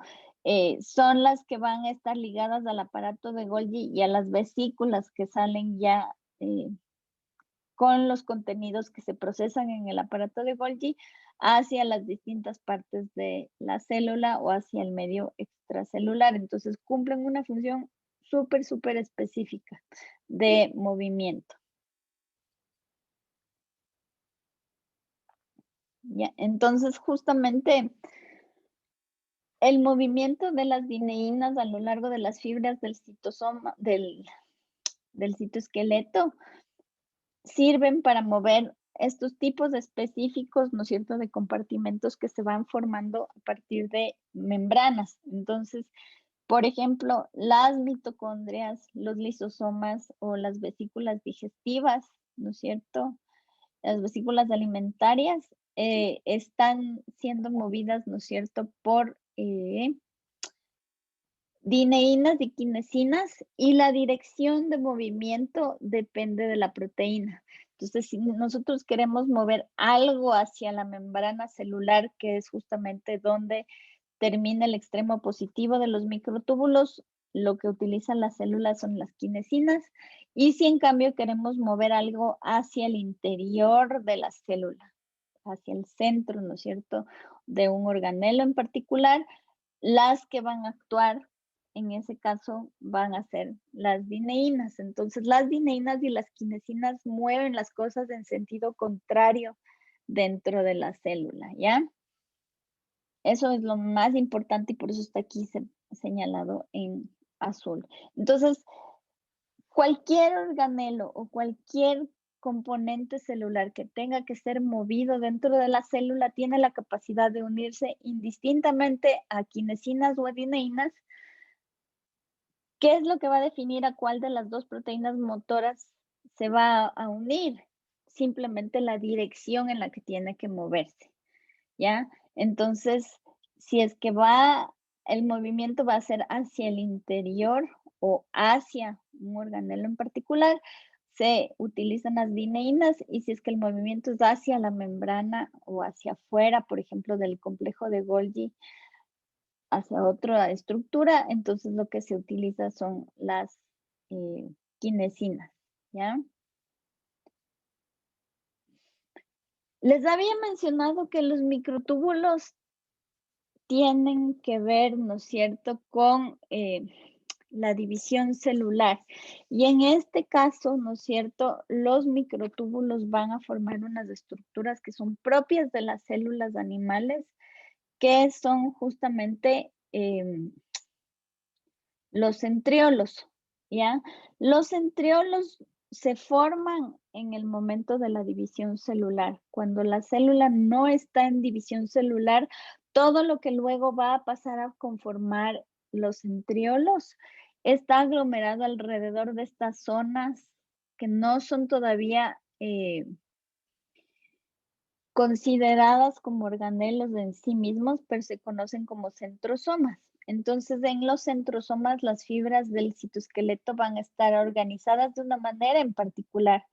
son las que van a estar ligadas al aparato de Golgi y a las vesículas que salen ya eh, con los contenidos que se procesan en el aparato de Golgi hacia las distintas partes de la célula o hacia el medio extracelular. Entonces cumplen una función súper, súper específica de movimiento. ¿Ya? Entonces, justamente el movimiento de las dineínas a lo largo de las fibras del citosoma, del citoesqueleto, sirven para mover estos tipos específicos, ¿no es cierto?, de compartimentos que se van formando a partir de membranas. Entonces, por ejemplo, las mitocondrias, los lisosomas o las vesículas digestivas, ¿no es cierto?, las vesículas alimentarias, están siendo movidas, ¿no es cierto?, por dineínas y kinesinas, y la dirección de movimiento depende de la proteína. Entonces, si nosotros queremos mover algo hacia la membrana celular, que es justamente donde termina el extremo positivo de los microtúbulos, lo que utilizan las células son las kinesinas. Y si en cambio queremos mover algo hacia el interior de la célula, hacia el centro, ¿no es cierto?, de un organelo en particular, las que van a actuar en ese caso van a ser las dineínas. Entonces, las dineínas y las kinesinas mueven las cosas en sentido contrario dentro de la célula, ¿ya? Eso es lo más importante y por eso está aquí señalado en azul. Entonces, cualquier organelo o cualquier componente celular que tenga que ser movido dentro de la célula tiene la capacidad de unirse indistintamente a kinesinas o a dineínas. ¿Qué es lo que va a definir a cuál de las dos proteínas motoras se va a unir? Simplemente la dirección en la que tiene que moverse, ¿ya? Entonces, si es que el movimiento va a ser hacia el interior o hacia un organelo en particular, se utilizan las dineínas, y si es que el movimiento es hacia la membrana o hacia afuera, por ejemplo, del complejo de Golgi, hacia otra estructura, entonces lo que se utiliza son las kinesinas, ¿ya? Les había mencionado que los microtúbulos tienen que ver, ¿no es cierto?, con la división celular. Y en este caso, ¿no es cierto?, los microtúbulos van a formar unas estructuras que son propias de las células animales, que son justamente los centriolos, ¿ya? Los centriolos se forman en el momento de la división celular. Cuando la célula no está en división celular, todo lo que luego va a pasar a conformar los centriolos está aglomerado alrededor de estas zonas que no son todavía consideradas como organelos en sí mismos, pero se conocen como centrosomas. Entonces, en los centrosomas, las fibras del citoesqueleto van a estar organizadas de una manera en particular.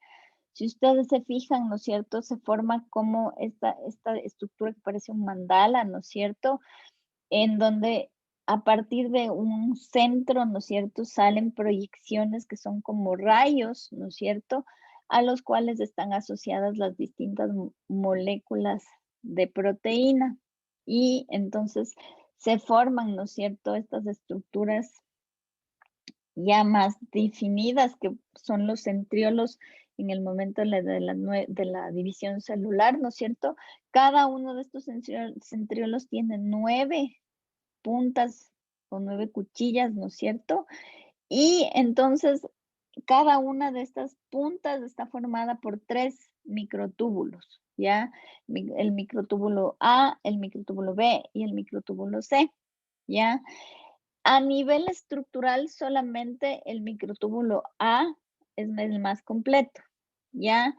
Si ustedes se fijan, ¿no es cierto?, se forma como esta estructura que parece un mandala, ¿no es cierto?, en donde a partir de un centro, ¿no es cierto?, salen proyecciones que son como rayos, ¿no es cierto?, a los cuales están asociadas las distintas moléculas de proteína. Y entonces se forman, ¿no es cierto?, estas estructuras ya más definidas, que son los centriolos en el momento de la división celular, ¿no es cierto? Cada uno de estos centriolos tiene 9 puntas o 9 cuchillas, ¿no es cierto? Y entonces, cada una de estas puntas está formada por 3 microtúbulos, ¿ya? El microtúbulo A, el microtúbulo B y el microtúbulo C, ¿ya? A nivel estructural, solamente el microtúbulo A es el más completo, ¿ya?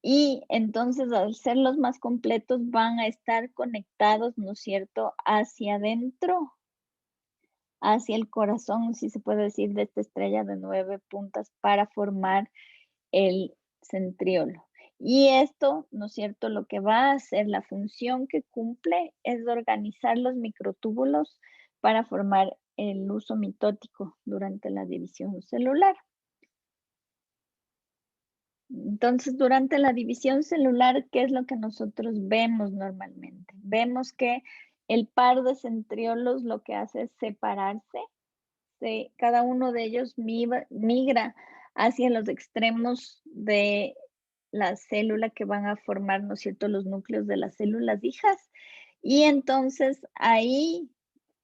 Y entonces, al ser los más completos, van a estar conectados, ¿no es cierto?, hacia adentro, hacia el corazón, si se puede decir, de esta estrella de 9 puntas para formar el centriolo. Y esto, ¿no es cierto?, lo que va a hacer, la función que cumple es organizar los microtúbulos para formar el uso mitótico durante la división celular. Entonces, durante la división celular, ¿qué es lo que nosotros vemos normalmente? Vemos que el par de centriolos lo que hace es separarse. Cada uno de ellos migra hacia los extremos de la célula que van a formar, ¿no es cierto?, los núcleos de las células hijas. Y entonces ahí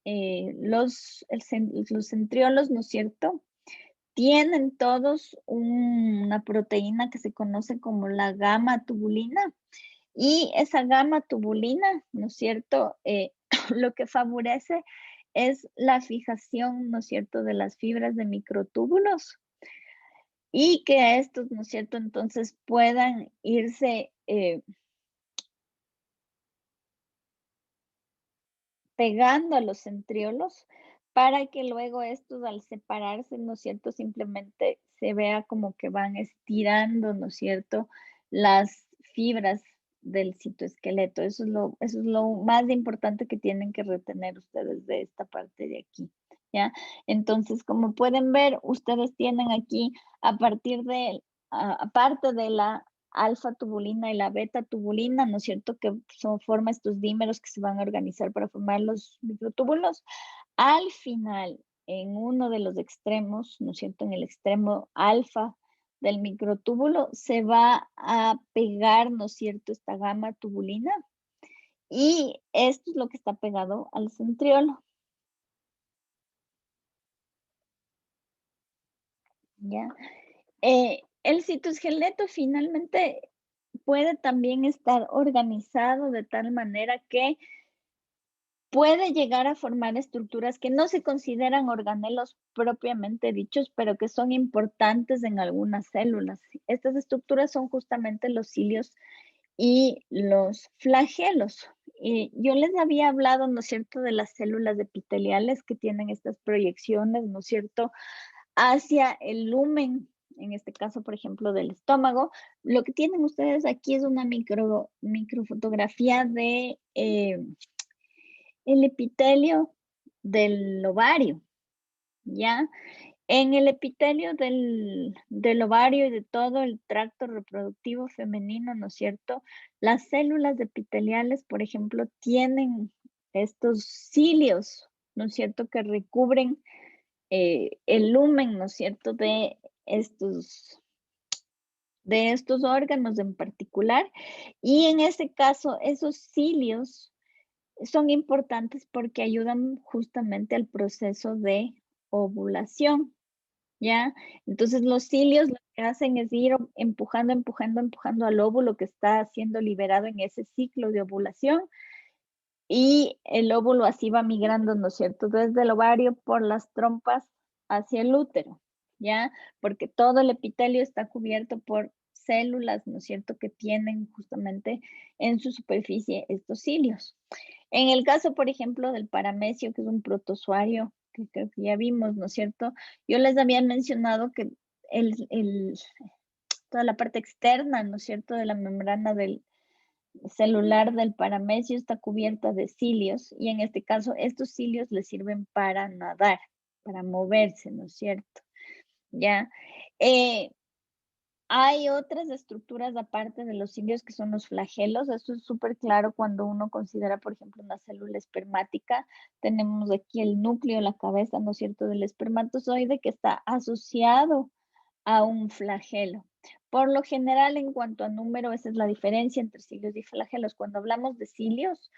los centriolos, ¿no es cierto?, tienen todos una proteína que se conoce como la gamma tubulina. Y esa gamma tubulina, ¿no es cierto?, lo que favorece es la fijación, ¿no es cierto?, de las fibras de microtúbulos y que estos, ¿no es cierto?, entonces puedan irse pegando a los centriolos para que luego estos, al separarse, ¿no es cierto?, simplemente se vea como que van estirando, ¿no es cierto?, las fibras del citoesqueleto. Eso es lo más importante que tienen que retener ustedes de esta parte de aquí, ¿ya? Entonces, como pueden ver, ustedes tienen aquí, a partir de, aparte de la alfa tubulina y la beta tubulina, ¿no es cierto?, que forma estos dímeros que se van a organizar para formar los microtúbulos. Al final, en uno de los extremos, ¿no es cierto?, en el extremo alfa del microtúbulo, se va a pegar, ¿no es cierto?, esta gamma tubulina, y esto es lo que está pegado al centriolo, ¿ya? El citoesqueleto finalmente puede también estar organizado de tal manera que puede llegar a formar estructuras que no se consideran organelos propiamente dichos, pero que son importantes en algunas células. Estas estructuras son justamente los cilios y los flagelos. Y yo les había hablado, ¿no es cierto?, de las células epiteliales que tienen estas proyecciones, ¿no es cierto?, hacia el lumen, en este caso, por ejemplo, del estómago. Lo que tienen ustedes aquí es una microfotografía de el epitelio del ovario, ¿ya? En el epitelio del ovario y de todo el tracto reproductivo femenino, ¿no es cierto?, las células epiteliales, por ejemplo, tienen estos cilios, ¿no es cierto?, que recubren el lumen, ¿no es cierto?, estos, de estos órganos en particular. Y en este caso, esos cilios son importantes porque ayudan justamente al proceso de ovulación, ¿ya? Entonces, los cilios lo que hacen es ir empujando, empujando, empujando al óvulo que está siendo liberado en ese ciclo de ovulación, y el óvulo así va migrando, ¿no es cierto?, desde el ovario por las trompas hacia el útero, ¿ya? Porque todo el epitelio está cubierto por células, ¿no es cierto?, que tienen justamente en su superficie estos cilios. En el caso, por ejemplo, del paramecio, que es un protozoario, que creo que ya vimos, ¿no es cierto?, yo les había mencionado que toda la parte externa, ¿no es cierto?, de la membrana del celular del paramecio está cubierta de cilios, y en este caso estos cilios les sirven para nadar, para moverse, ¿no es cierto? ¿Ya? Eh, Hay otras estructuras aparte de los cilios que son los flagelos. Esto es súper claro cuando uno considera, por ejemplo, una célula espermática. Tenemos aquí el núcleo, la cabeza, ¿no es cierto?, del espermatozoide que está asociado a un flagelo. Por lo general, en cuanto a número, esa es la diferencia entre cilios y flagelos. Cuando hablamos de cilios,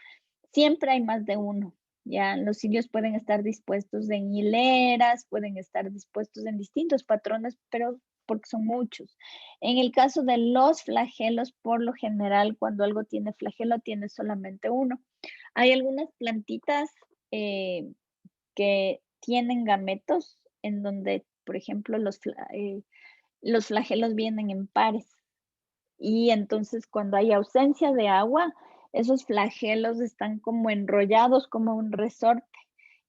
siempre hay más de uno. Ya, los cilios pueden estar dispuestos en hileras, pueden estar dispuestos en distintos patrones, pero porque son muchos. En el caso de los flagelos, por lo general, cuando algo tiene flagelo, tiene solamente uno. Hay algunas plantitas que tienen gametos en donde, por ejemplo, los flagelos vienen en pares. Y entonces, cuando hay ausencia de agua, esos flagelos están como enrollados como un resorte.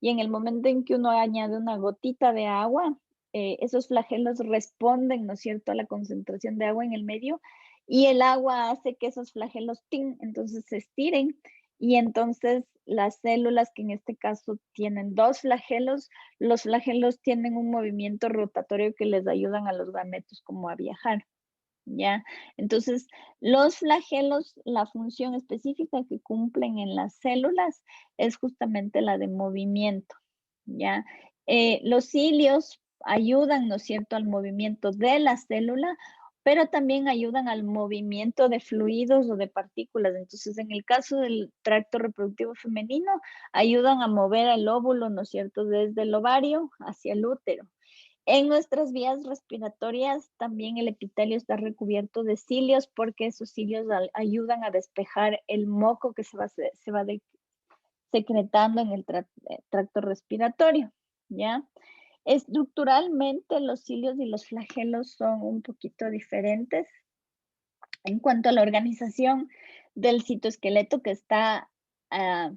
Y en el momento en que uno añade una gotita de agua, esos flagelos responden, ¿no es cierto?, a la concentración de agua en el medio, y el agua hace que esos flagelos, ¡tin!, entonces se estiren, y entonces las células, que en este caso tienen 2 flagelos, los flagelos tienen un movimiento rotatorio que les ayudan a los gametos como a viajar. ¿Ya? Entonces, los flagelos, la función específica que cumplen en las células es justamente la de movimiento, ¿ya? Los cilios ayudan, ¿no es cierto?, al movimiento de la célula, pero también ayudan al movimiento de fluidos o de partículas. Entonces, en el caso del tracto reproductivo femenino, ayudan a mover el óvulo, ¿no es cierto?, desde el ovario hacia el útero. En nuestras vías respiratorias también el epitelio está recubierto de cilios porque esos cilios ayudan a despejar el moco que se va secretando en el tracto respiratorio, ¿ya? Estructuralmente los cilios y los flagelos son un poquito diferentes en cuanto a la organización del citoesqueleto que está ah,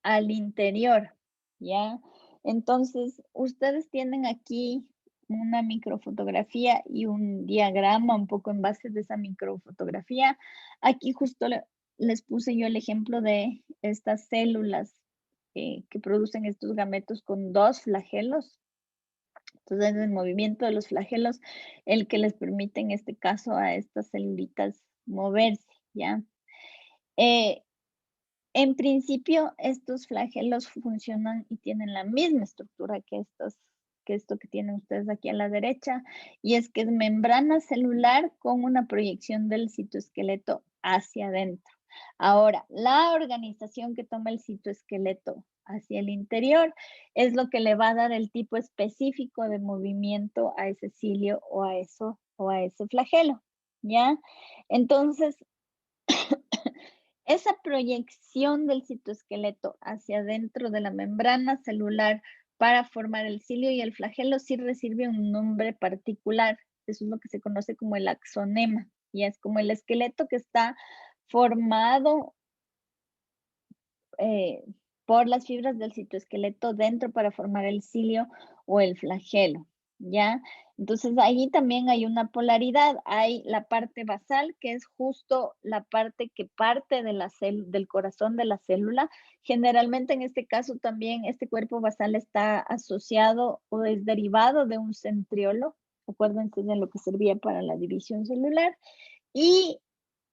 al interior, ¿ya? Entonces, ustedes tienen aquí una microfotografía y un diagrama un poco en base de esa microfotografía. Aquí justo les puse yo el ejemplo de estas células que producen estos gametos con 2 flagelos. Entonces, es el movimiento de los flagelos el que les permite, en este caso, a estas celulitas moverse, ¿ya? Eh, en principio, estos flagelos funcionan y tienen la misma estructura que esto que tienen ustedes aquí a la derecha, y es que es membrana celular con una proyección del citoesqueleto hacia adentro. Ahora, la organización que toma el citoesqueleto hacia el interior es lo que le va a dar el tipo específico de movimiento a ese cilio o a ese flagelo, ¿ya? Entonces, esa proyección del citoesqueleto hacia adentro de la membrana celular para formar el cilio y el flagelo sí recibe un nombre particular. Eso es lo que se conoce como el axonema, y es como el esqueleto que está formado eh, por las fibras del citoesqueleto dentro para formar el cilio o el flagelo, ¿ya? Entonces ahí también hay una polaridad, hay la parte basal, que es justo la parte que parte de del corazón de la célula. Generalmente en este caso también este cuerpo basal está asociado o es derivado de un centriolo, acuérdense de lo que servía para la división celular, y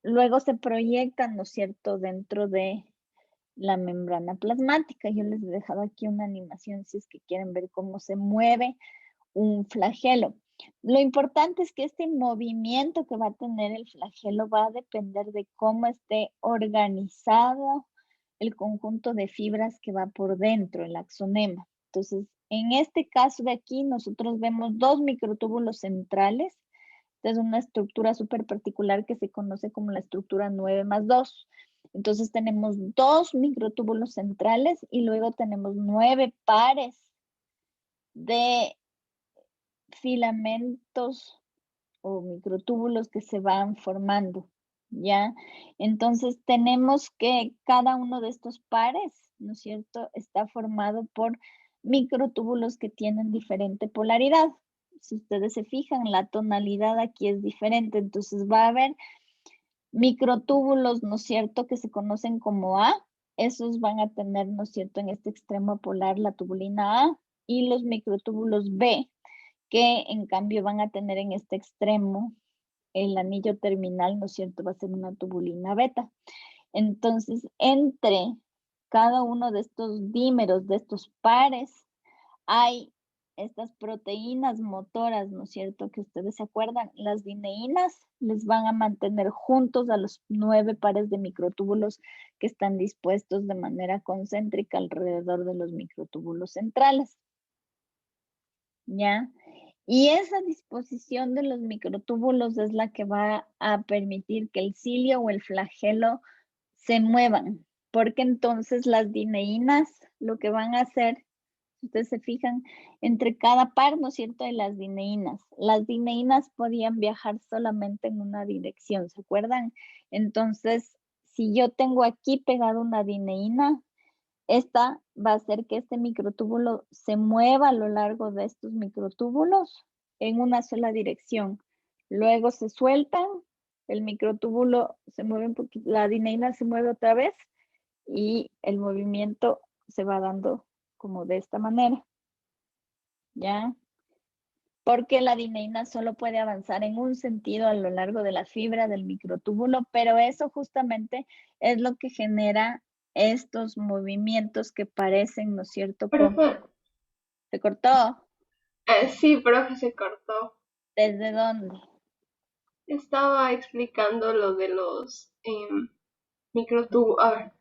luego se proyectan, ¿no es cierto?, dentro de la membrana plasmática. Yo les he dejado aquí una animación si es que quieren ver cómo se mueve un flagelo. Lo importante es que este movimiento que va a tener el flagelo va a depender de cómo esté organizado el conjunto de fibras que va por dentro, el axonema. Entonces, en este caso de aquí, nosotros vemos 2 microtúbulos centrales. Es una estructura súper particular que se conoce como la estructura 9+2. Entonces tenemos 2 microtúbulos centrales y luego tenemos 9 pares de filamentos o microtúbulos que se van formando, ¿ya? Entonces tenemos que cada uno de estos pares, ¿no es cierto?, está formado por microtúbulos que tienen diferente polaridad. Si ustedes se fijan, la tonalidad aquí es diferente, entonces va a haber microtúbulos, ¿no es cierto?, que se conocen como A, esos van a tener, ¿no es cierto?, en este extremo polar la tubulina A, y los microtúbulos B, que en cambio van a tener en este extremo el anillo terminal, ¿no es cierto?, va a ser una tubulina beta. Entonces, entre cada uno de estos dímeros, de estos pares, hay estas proteínas motoras, ¿no es cierto?, que ustedes se acuerdan, las dineínas les van a mantener juntos a los 9 pares de microtúbulos que están dispuestos de manera concéntrica alrededor de los microtúbulos centrales, ¿ya? Y esa disposición de los microtúbulos es la que va a permitir que el cilio o el flagelo se muevan, porque entonces las dineínas lo que van a hacer, si ustedes se fijan, entre cada par, ¿no es cierto?, de las dineínas podían viajar solamente en una dirección, ¿se acuerdan? Entonces, si yo tengo aquí pegada una dineína, esta va a hacer que este microtúbulo se mueva a lo largo de estos microtúbulos en una sola dirección. Luego se sueltan, el microtúbulo se mueve un poquito, la dineína se mueve otra vez y el movimiento se va dando como de esta manera, ¿ya? Porque la dineína solo puede avanzar en un sentido a lo largo de la fibra del microtúbulo, pero eso justamente es lo que genera estos movimientos que parecen, ¿no es cierto? Profe, ¿Se cortó? sí, profe, se cortó. ¿Desde dónde? Estaba explicando lo de los microtúbulos, a ver,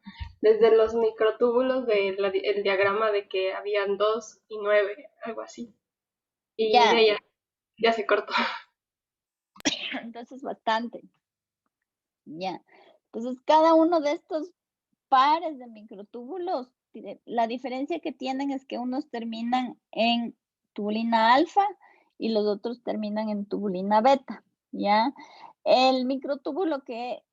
desde los microtúbulos del el diagrama de que habían 2 y 9, algo así. Y de Ya, ahí ya se cortó. entonces bastante, ya. Entonces cada uno de estos pares de microtúbulos, la diferencia que tienen es que unos terminan en tubulina alfa y los otros terminan en tubulina beta, ¿ya? El microtúbulo que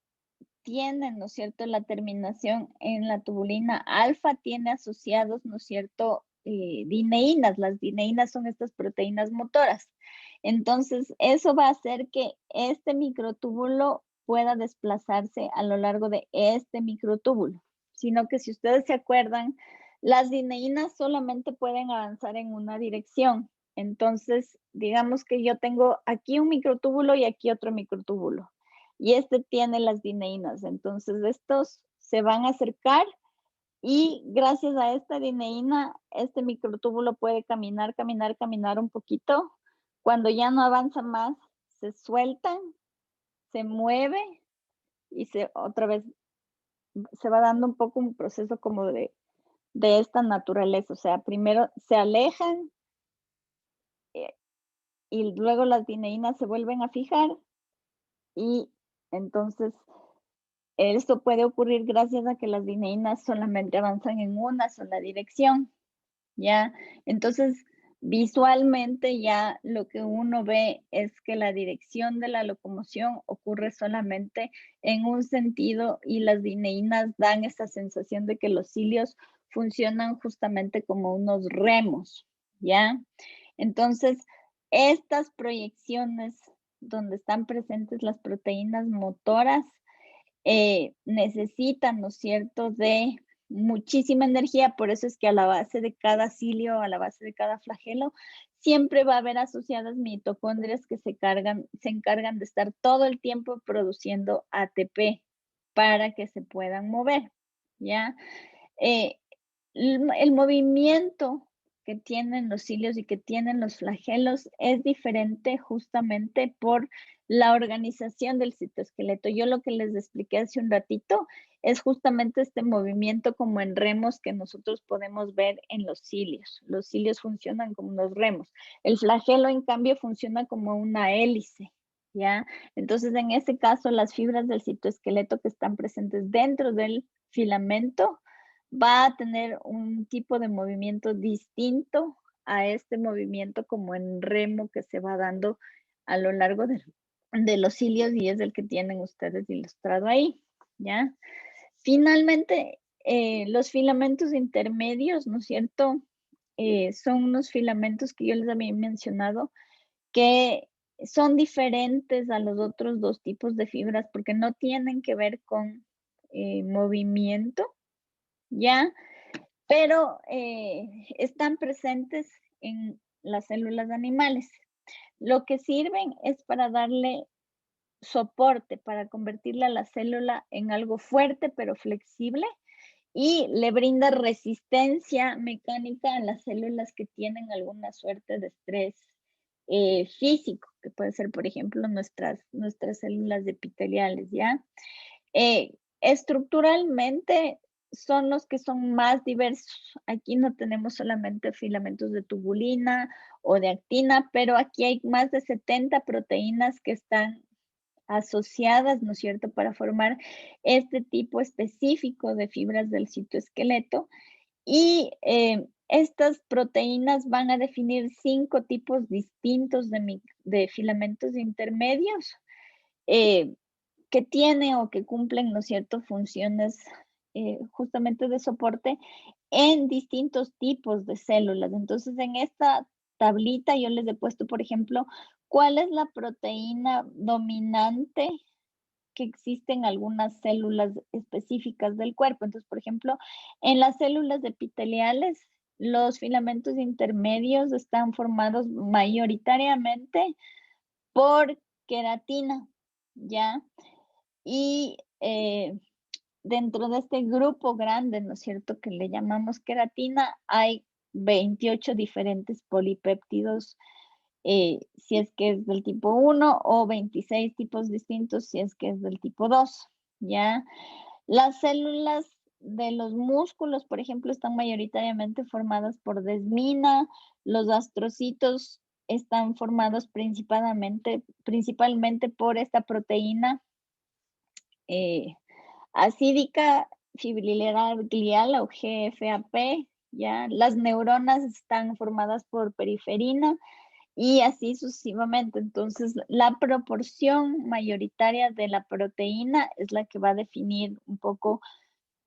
tiene, ¿no es cierto?, la terminación en la tubulina alfa tiene asociados, ¿no es cierto?, dineínas. Las dineínas son estas proteínas motoras. Entonces, eso va a hacer que este microtúbulo pueda desplazarse a lo largo de este microtúbulo, sino que si ustedes se acuerdan, las dineínas solamente pueden avanzar en una dirección. Entonces, digamos que yo tengo aquí un microtúbulo y aquí otro microtúbulo, y este tiene las dineínas. Entonces, estos se van a acercar y gracias a esta dineína, este microtúbulo puede caminar, caminar, caminar un poquito. Cuando ya no avanza más, se sueltan, se mueve y otra vez se va dando un poco un proceso como de esta naturaleza. O sea, primero se alejan eh, y luego las dineínas se vuelven a fijar y entonces esto puede ocurrir gracias a que las dineínas solamente avanzan en una sola dirección, ¿ya? Entonces, visualmente ya lo que uno ve es que la dirección de la locomoción ocurre solamente en un sentido y las dineínas dan esa sensación de que los cilios funcionan justamente como unos remos, ¿ya? Entonces, estas proyecciones donde están presentes las proteínas motoras necesitan, ¿no es cierto?, de muchísima energía, por eso es que a la base de cada cilio, a la base de cada flagelo, siempre va a haber asociadas mitocondrias que se encargan de estar todo el tiempo produciendo ATP para que se puedan mover, ¿ya? Eh, el movimiento que tienen los cilios y que tienen los flagelos es diferente justamente por la organización del citoesqueleto. Yo lo que les expliqué hace un ratito es justamente este movimiento como en remos que nosotros podemos ver en los cilios. Los cilios funcionan como unos remos. El flagelo, en cambio, funciona como una hélice, ¿ya? Entonces, en ese caso, las fibras del citoesqueleto que están presentes dentro del filamento va a tener un tipo de movimiento distinto a este movimiento como en remo que se va dando a lo largo de los cilios y es el que tienen ustedes ilustrado ahí, ¿ya? Finalmente, los filamentos intermedios, ¿no es cierto? Son unos filamentos que yo les había mencionado que son diferentes a los otros dos tipos de fibras porque no tienen que ver con movimiento, ¿ya? Pero están presentes en las células animales. Lo que sirven es para darle soporte para convertirle a la célula en algo fuerte pero flexible y le brinda resistencia mecánica a las células que tienen alguna suerte de estrés físico, que puede ser, por ejemplo, nuestras células epiteliales, ¿ya? Estructuralmente son los que son más diversos. Aquí no tenemos solamente filamentos de tubulina o de actina, pero aquí hay más de 70 proteínas que están asociadas, ¿no es cierto?, para formar este tipo específico de fibras del citoesqueleto. Y estas proteínas van a definir 5 tipos distintos de filamentos intermedios eh, que tienen o que cumplen, ¿no es cierto?, funciones justamente de soporte en distintos tipos de células. Entonces, en esta tablita yo les he puesto, por ejemplo, cuál es la proteína dominante que existe en algunas células específicas del cuerpo. Entonces, por ejemplo, en las células epiteliales, los filamentos intermedios están formados mayoritariamente por queratina, ¿ya? Y dentro de este grupo grande, ¿no es cierto?, que le llamamos queratina, hay 28 diferentes polipéptidos, si es que es del tipo 1 o 26 tipos distintos si es que es del tipo 2, ¿ya? Las células de los músculos, por ejemplo, están mayoritariamente formadas por desmina, los astrocitos están formados principalmente por esta proteína eh, acídica fibrilar glial o GFAP, ¿ya? Las neuronas están formadas por periferina y así sucesivamente. Entonces, la proporción mayoritaria de la proteína es la que va a definir un poco,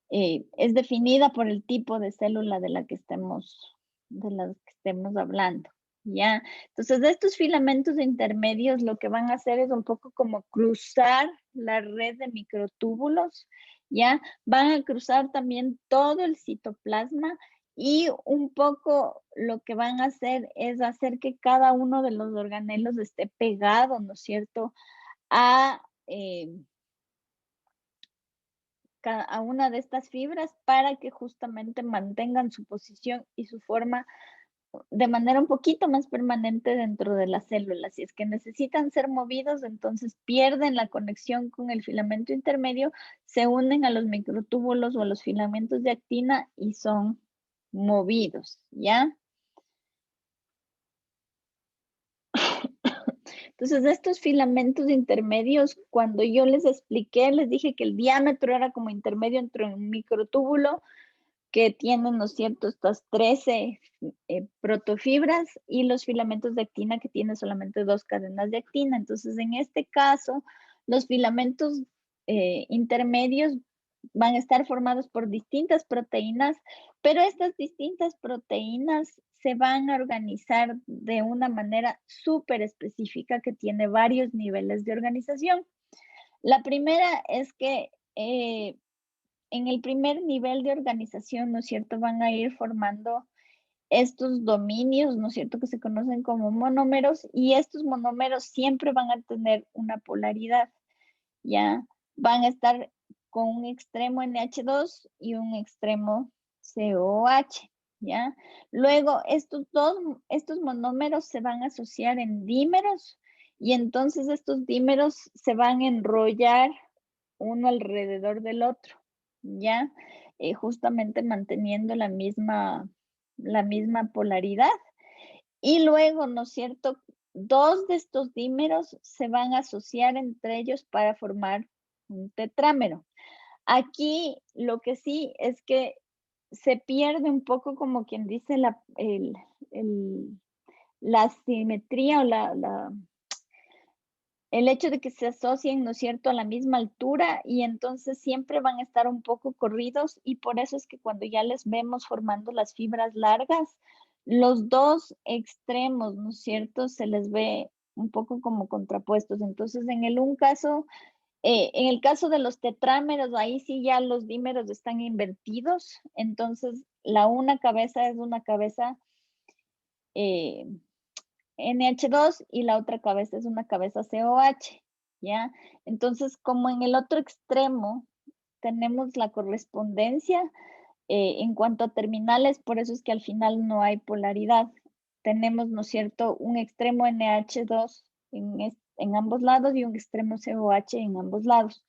es definida por el tipo de célula de la que estemos hablando, ¿ya? Entonces, de estos filamentos intermedios, lo que van a hacer es un poco como cruzar la red de microtúbulos, ¿ya? Van a cruzar también todo el citoplasma y un poco lo que van a hacer es hacer que cada uno de los organelos esté pegado, ¿no es cierto?, a, a una de estas fibras para que justamente mantengan su posición y su forma de manera un poquito más permanente dentro de las células. Si es que necesitan ser movidos, entonces pierden la conexión con el filamento intermedio, se unen a los microtúbulos o a los filamentos de actina y son movidos, ¿ya? Entonces, estos filamentos intermedios, cuando yo les expliqué, les dije que el diámetro era como intermedio entre un microtúbulo que tienen, ¿no es cierto?, estas 13 protofibras y los filamentos de actina que tienen solamente 2 cadenas de actina. Entonces, en este caso, los filamentos intermedios van a estar formados por distintas proteínas, pero estas distintas proteínas se van a organizar de una manera súper específica que tiene varios niveles de organización. La primera es que en el primer nivel de organización, ¿no es cierto?, van a ir formando estos dominios, ¿no es cierto?, que se conocen como monómeros, y estos monómeros siempre van a tener una polaridad, ¿ya? Van a estar con un extremo NH2 y un extremo COH, ¿ya? Luego, estos monómeros se van a asociar en dímeros, y entonces estos dímeros se van a enrollar uno alrededor del otro, ¿ya? Justamente manteniendo la misma polaridad. Y luego, ¿no es cierto? Dos de estos dímeros se van a asociar entre ellos para formar un tetrámero. Aquí lo que sí es que se pierde un poco, como quien dice, la simetría o el hecho de que se asocien, ¿no es cierto?, a la misma altura y entonces siempre van a estar un poco corridos y por eso es que cuando ya les vemos formando las fibras largas, los dos extremos, ¿no es cierto?, se les ve un poco como contrapuestos. Entonces, en el caso de los tetrámeros, ahí sí ya los dímeros están invertidos, entonces una cabeza es una cabeza NH2 y la otra cabeza es una cabeza COH, ¿ya? Entonces, como en el otro extremo tenemos la correspondencia en cuanto a terminales, por eso es que al final no hay polaridad. Tenemos, ¿no es cierto?, un extremo NH2 en ambos lados y un extremo COH en ambos lados.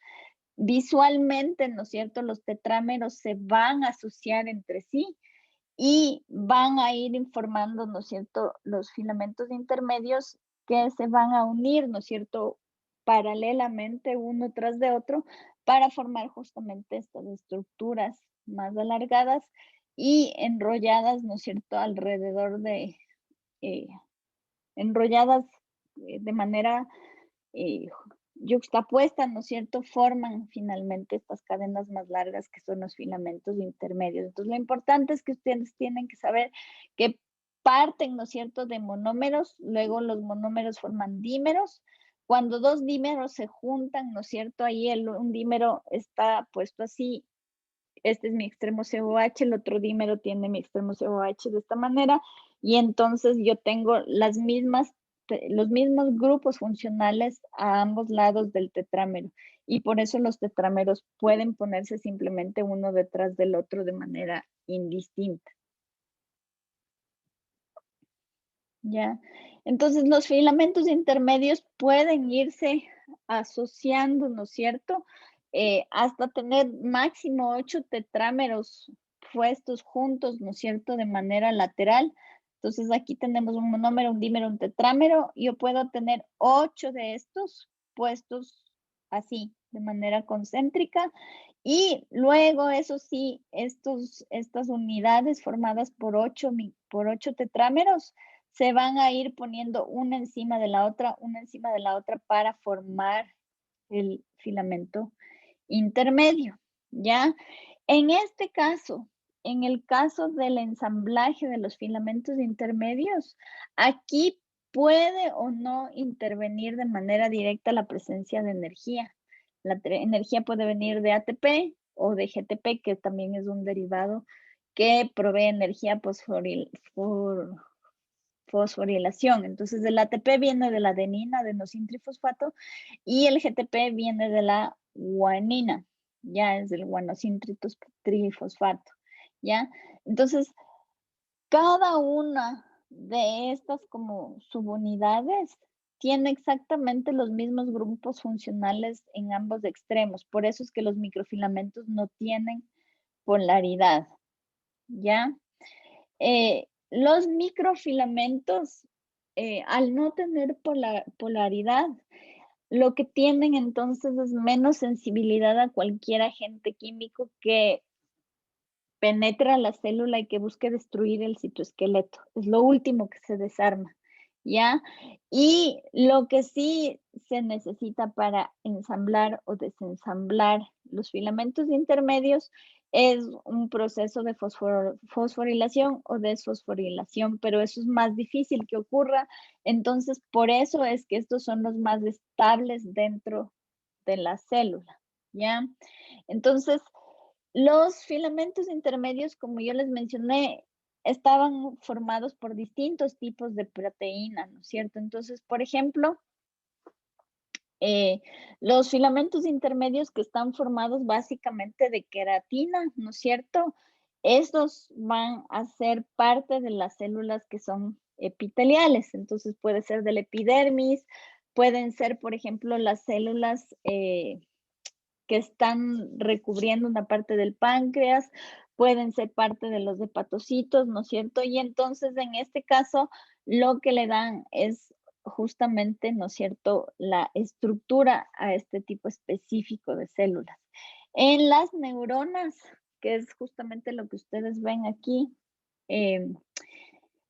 Visualmente, ¿no es cierto?, los tetrámeros se van a asociar entre sí y van a ir informando, ¿no es cierto?, los filamentos intermedios que se van a unir, ¿no es cierto?, paralelamente uno tras de otro para formar justamente estas estructuras más alargadas y enrolladas, ¿no es cierto?, alrededor de, eh, enrolladas de manera eh, yuxtapuestas, ¿no es cierto?, forman finalmente estas cadenas más largas que son los filamentos intermedios. Entonces, lo importante es que ustedes tienen que saber que parten, ¿no es cierto?, de monómeros, luego los monómeros forman dímeros. Cuando dos dímeros se juntan, ¿no es cierto?, ahí un dímero está puesto así, este es mi extremo COH, el otro dímero tiene mi extremo COH de esta manera, y entonces yo tengo los mismos grupos funcionales a ambos lados del tetrámero, y por eso los tetrámeros pueden ponerse simplemente uno detrás del otro de manera indistinta. ¿Ya? Entonces los filamentos intermedios pueden irse asociando, ¿no es cierto? Hasta tener máximo 8 tetrámeros puestos juntos, ¿no es cierto? De manera lateral. Entonces aquí tenemos un monómero, un dímero, un tetrámero. Yo puedo tener 8 de estos puestos así, de manera concéntrica. Y luego, eso sí, estas unidades formadas por 8 tetrámeros se van a ir poniendo una encima de la otra, una encima de la otra para formar el filamento intermedio, ¿ya? En este caso, en el caso del ensamblaje de los filamentos intermedios, aquí puede o no intervenir de manera directa la presencia de energía. La energía puede venir de ATP o de GTP, que también es un derivado que provee energía fosforilación. Entonces, el ATP viene de la adenina, adenosintrifosfato, y el GTP viene de la guanina, ya es el guanosintrifosfato, ¿ya? Entonces, cada una de estas como subunidades tiene exactamente los mismos grupos funcionales en ambos extremos. Por eso es que los microfilamentos no tienen polaridad, ¿ya? Los microfilamentos, al no tener polaridad, lo que tienen entonces es menos sensibilidad a cualquier agente químico que penetra la célula y que busque destruir el citoesqueleto. Es lo último que se desarma, ¿ya? Y lo que sí se necesita para ensamblar o desensamblar los filamentos intermedios es un proceso de fosforilación o desfosforilación, pero eso es más difícil que ocurra. Entonces, por eso es que estos son los más estables dentro de la célula, ¿ya? Entonces, los filamentos intermedios, como yo les mencioné, estaban formados por distintos tipos de proteína, ¿no es cierto? Entonces, por ejemplo, los filamentos intermedios que están formados básicamente de queratina, ¿no es cierto? Estos van a ser parte de las células que son epiteliales, entonces puede ser del epidermis, pueden ser, por ejemplo, las células que están recubriendo una parte del páncreas, pueden ser parte de los hepatocitos, ¿no es cierto? Y entonces, en este caso, lo que le dan es justamente, ¿no es cierto?, la estructura a este tipo específico de células. En las neuronas, que es justamente lo que ustedes ven aquí,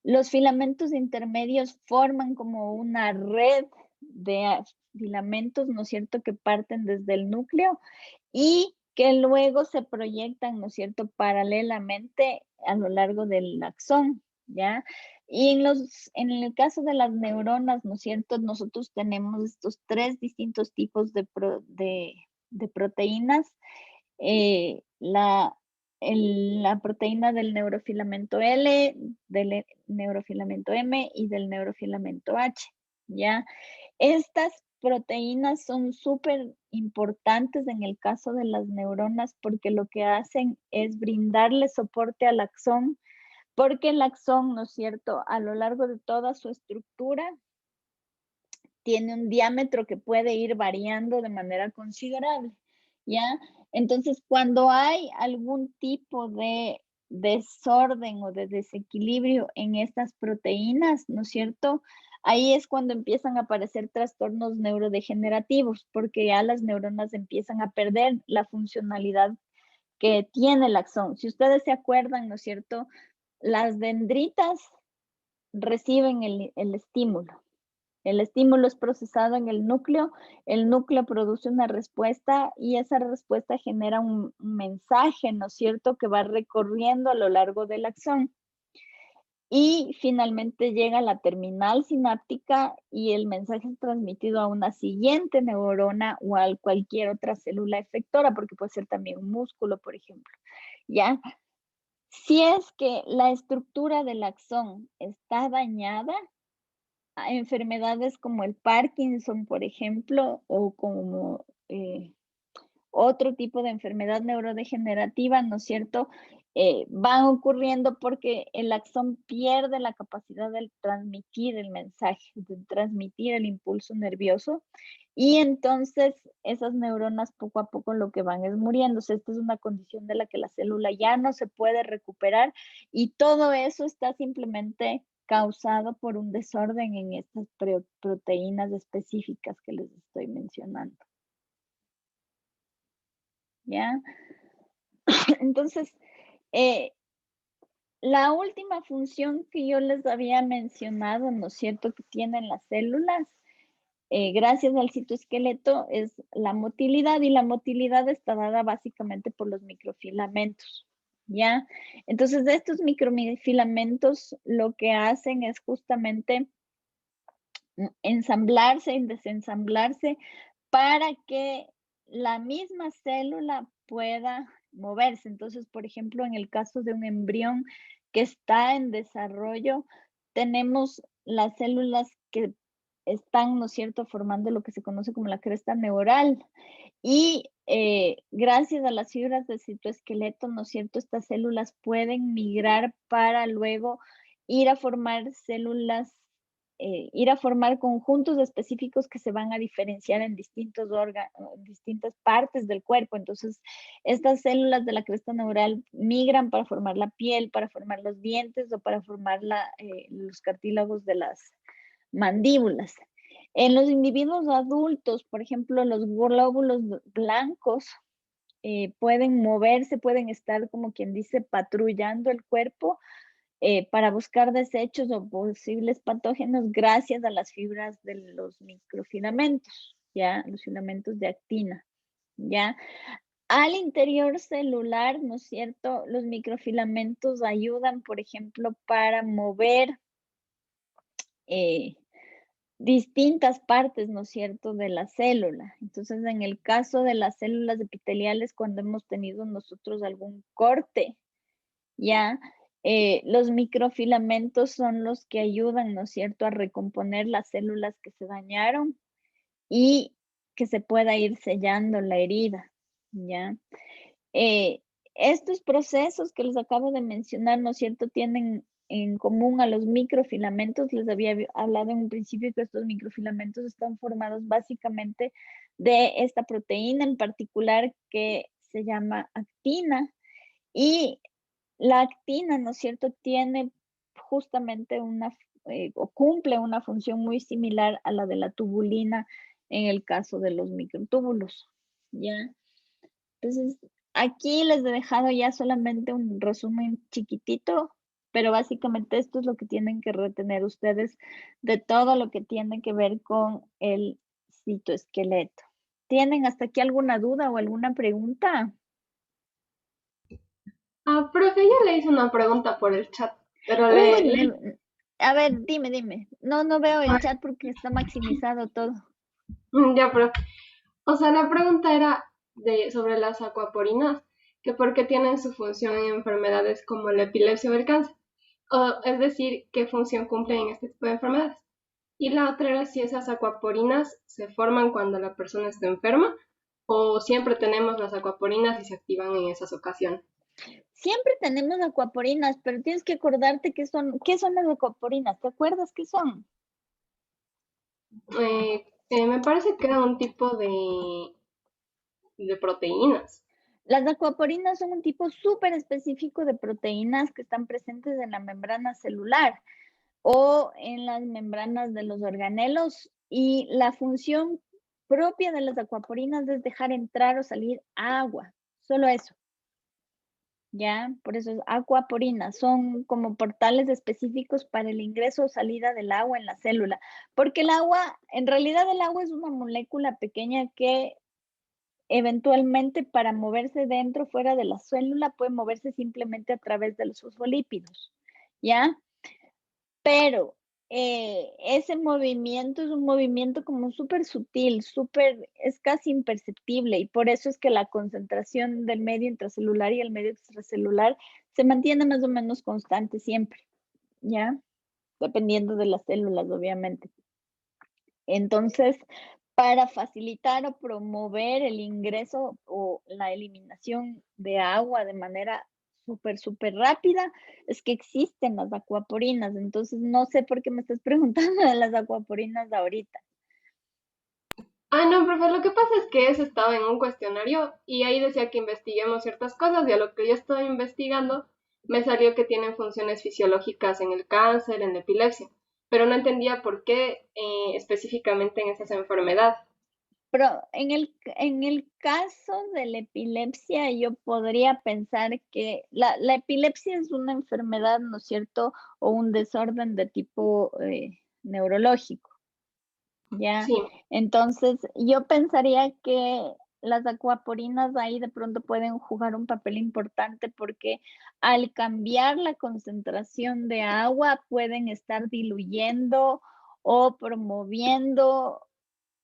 los filamentos intermedios forman como una red de filamentos, ¿no es cierto?, que parten desde el núcleo y que luego se proyectan, ¿no es cierto?, paralelamente a lo largo del axón, ¿ya? Y en el caso de las neuronas, ¿no es cierto?, nosotros tenemos estos 3 distintos tipos de proteínas. La proteína del neurofilamento L, del neurofilamento M y del neurofilamento H, ¿ya? Estas proteínas son súper importantes en el caso de las neuronas porque lo que hacen es brindarle soporte al axón, porque el axón, ¿no es cierto?, a lo largo de toda su estructura tiene un diámetro que puede ir variando de manera considerable, ¿ya? Entonces, cuando hay algún tipo de desorden o de desequilibrio en estas proteínas, ¿no es cierto? Ahí es cuando empiezan a aparecer trastornos neurodegenerativos, porque ya las neuronas empiezan a perder la funcionalidad que tiene el axón. Si ustedes se acuerdan, ¿no es cierto? Las dendritas reciben el estímulo. El estímulo es procesado en el núcleo produce una respuesta y esa respuesta genera un mensaje, ¿no es cierto?, que va recorriendo a lo largo del axón. Y finalmente llega a la terminal sináptica y el mensaje es transmitido a una siguiente neurona o a cualquier otra célula efectora, porque puede ser también un músculo, por ejemplo, ¿ya? Si es que la estructura del axón está dañada, a enfermedades como el Parkinson, por ejemplo, o como otro tipo de enfermedad neurodegenerativa, ¿no es cierto? Van ocurriendo porque el axón pierde la capacidad de transmitir el mensaje, de transmitir el impulso nervioso, y entonces esas neuronas poco a poco lo que van es muriéndose. Esta es una condición de la que la célula ya no se puede recuperar y todo eso está simplemente causado por un desorden en estas proteínas específicas que les estoy mencionando. ¿Ya? Entonces, la última función que yo les había mencionado, ¿no es cierto?, que tienen las células, gracias al citoesqueleto, es la motilidad, y la motilidad está dada básicamente por los microfilamentos, ¿ya? Entonces, de estos microfilamentos, lo que hacen es justamente ensamblarse y desensamblarse para que la misma célula pueda moverse. Entonces, por ejemplo, en el caso de un embrión que está en desarrollo, tenemos las células que están, ¿no es cierto?, formando lo que se conoce como la cresta neural. Y gracias a las fibras del citoesqueleto, ¿no es cierto?, estas células pueden migrar para luego ir a formar células, ir a formar conjuntos específicos que se van a diferenciar en distintos órganos, en distintas partes del cuerpo. Entonces, estas células de la cresta neural migran para formar la piel, para formar los dientes o para formar los cartílagos de las mandíbulas. En los individuos adultos, por ejemplo, los glóbulos blancos pueden moverse, pueden estar, como quien dice, patrullando el cuerpo para buscar desechos o posibles patógenos gracias a las fibras de los microfilamentos, ¿ya? Los filamentos de actina, ¿ya? Al interior celular, ¿no es cierto? Los microfilamentos ayudan, por ejemplo, para mover distintas partes, ¿no es cierto?, de la célula. Entonces, en el caso de las células epiteliales, cuando hemos tenido nosotros algún corte, ¿ya? Los microfilamentos son los que ayudan, ¿no es cierto?, a recomponer las células que se dañaron y que se pueda ir sellando la herida, ¿ya? Eh, Estos procesos que les acabo de mencionar, ¿no es cierto?, tienen en común a los microfilamentos. Les había hablado en un principio que estos microfilamentos están formados básicamente de esta proteína en particular que se llama actina. Y la actina, ¿no es cierto?, tiene justamente o cumple una función muy similar a la de la tubulina en el caso de los microtúbulos, ¿ya? Entonces, aquí les he dejado ya solamente un resumen chiquitito, pero básicamente esto es lo que tienen que retener ustedes de todo lo que tiene que ver con el citoesqueleto. ¿Tienen hasta aquí alguna duda o alguna pregunta? Profe, yo le hice una pregunta por el chat, pero Uy, a ver, dime. No veo el chat porque está maximizado todo. ya, profe. O sea, la pregunta era sobre las acuaporinas, que por qué tienen su función en enfermedades como la epilepsia o el cáncer. Es decir, qué función cumplen en este tipo de enfermedades. Y la otra era si esas acuaporinas se forman cuando la persona está enferma o siempre tenemos las acuaporinas y se activan en esas ocasiones. Siempre tenemos acuaporinas, pero tienes que acordarte qué son las acuaporinas. ¿Te acuerdas qué son? Me parece que era un tipo de proteínas. Las acuaporinas son un tipo súper específico de proteínas que están presentes en la membrana celular o en las membranas de los organelos, y la función propia de las acuaporinas es dejar entrar o salir agua, solo eso. ¿Ya? Por eso es acuaporina, son como portales específicos para el ingreso o salida del agua en la célula, porque el agua, en realidad el agua es una molécula pequeña que eventualmente para moverse dentro o fuera de la célula puede moverse simplemente a través de los fosfolípidos, ¿ya? Pero ese movimiento es un movimiento como súper sutil, es casi imperceptible, y por eso es que la concentración del medio intracelular y el medio extracelular se mantiene más o menos constante siempre, ¿ya? Dependiendo de las células, obviamente. Entonces, para facilitar o promover el ingreso o la eliminación de agua de manera súper rápida, es que existen las acuaporinas. Entonces, no sé por qué me estás preguntando de las acuaporinas ahorita. Ah, no, profe, lo que pasa es que eso estaba en un cuestionario y ahí decía que investiguemos ciertas cosas y a lo que yo estoy investigando me salió que tienen funciones fisiológicas en el cáncer, en la epilepsia, pero no entendía por qué específicamente en esas enfermedades. Pero en el caso de la epilepsia, yo podría pensar que la epilepsia es una enfermedad, ¿no es cierto? O un desorden de tipo neurológico. ¿Ya? Sí, Entonces, yo pensaría que las acuaporinas ahí de pronto pueden jugar un papel importante porque al cambiar la concentración de agua pueden estar diluyendo o promoviendo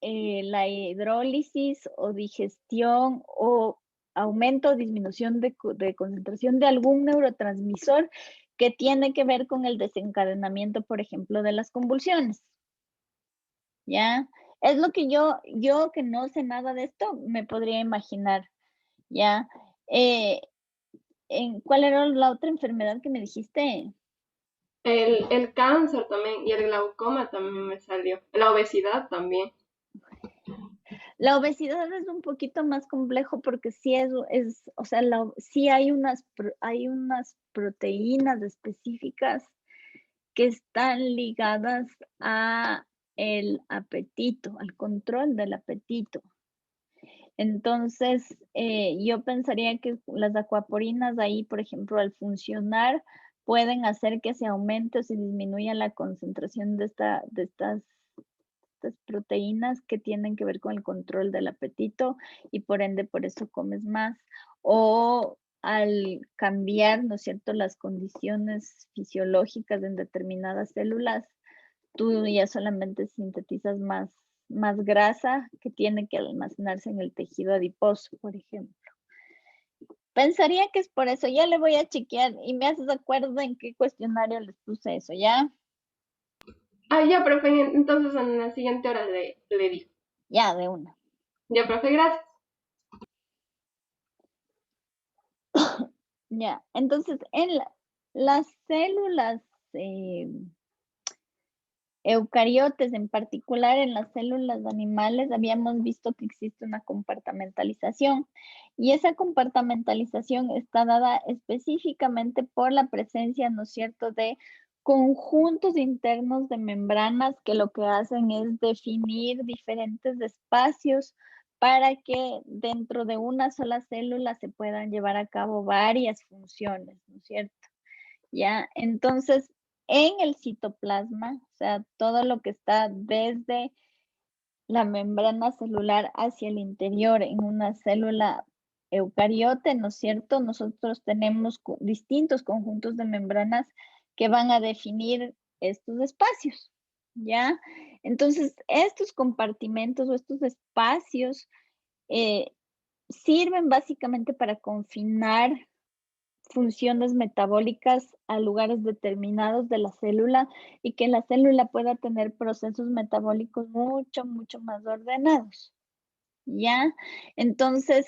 la hidrólisis o digestión o aumento o disminución de concentración de algún neurotransmisor que tiene que ver con el desencadenamiento, por ejemplo, de las convulsiones. ¿Ya? Es lo que yo que no sé nada de esto, me podría imaginar, ¿ya? Eh, ¿Cuál era la otra enfermedad que me dijiste? el cáncer también y el glaucoma también me salió, la obesidad también. La obesidad es un poquito más complejo porque sí o sea, sí hay unas proteínas específicas que están ligadas a el apetito, al control del apetito. Entonces, yo pensaría que las acuaporinas ahí, por ejemplo, al funcionar, pueden hacer que se aumente o se disminuya la concentración estas proteínas que tienen que ver con el control del apetito y por ende por eso comes más. O al cambiar, ¿no es cierto?, las condiciones fisiológicas en determinadas células, tú ya solamente sintetizas más grasa que tiene que almacenarse en el tejido adiposo, por ejemplo. Pensaría que es por eso, ya le voy a chequear y me haces acuerdo en qué cuestionario les puse eso, ¿ya? Ah, ya, profe, entonces en la siguiente hora le digo. Ya, de una. Ya, profe, gracias. Ya, entonces las células eucariotes, en particular en las células animales, habíamos visto que existe una compartimentalización y esa compartimentalización está dada específicamente por la presencia, ¿no es cierto?, de conjuntos internos de membranas que lo que hacen es definir diferentes espacios para que dentro de una sola célula se puedan llevar a cabo varias funciones, ¿no es cierto? ¿Ya? Entonces, en el citoplasma, o sea, todo lo que está desde la membrana celular hacia el interior en una célula eucariote, ¿no es cierto? Nosotros tenemos distintos conjuntos de membranas que van a definir estos espacios, ¿ya? Entonces, estos compartimentos o estos espacios eh, sirven básicamente para confinar funciones metabólicas a lugares determinados de la célula y que la célula pueda tener procesos metabólicos mucho, mucho más ordenados, ¿ya? Entonces,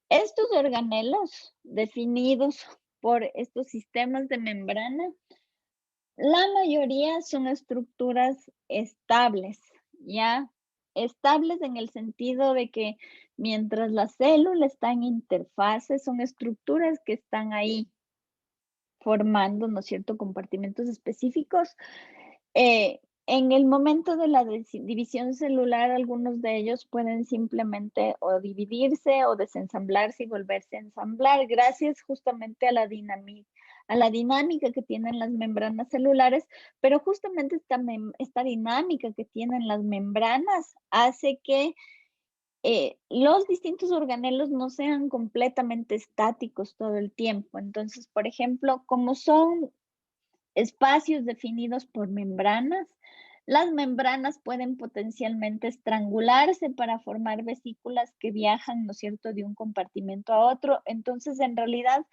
estos organelos definidos por estos sistemas de membrana, la mayoría son estructuras estables, ¿ya? Estables en el sentido de que mientras la célula está en interfase, son estructuras que están ahí formando, ¿no es cierto?, compartimentos específicos. En el momento de la división celular, algunos de ellos pueden simplemente o dividirse o desensamblarse y volverse a ensamblar gracias justamente a la dinámica que tienen las membranas celulares, pero justamente esta dinámica que tienen las membranas hace que los distintos organelos no sean completamente estáticos todo el tiempo. Entonces, por ejemplo, como son espacios definidos por membranas, las membranas pueden potencialmente estrangularse para formar vesículas que viajan, ¿no es cierto?, de un compartimento a otro. Entonces, en realidad,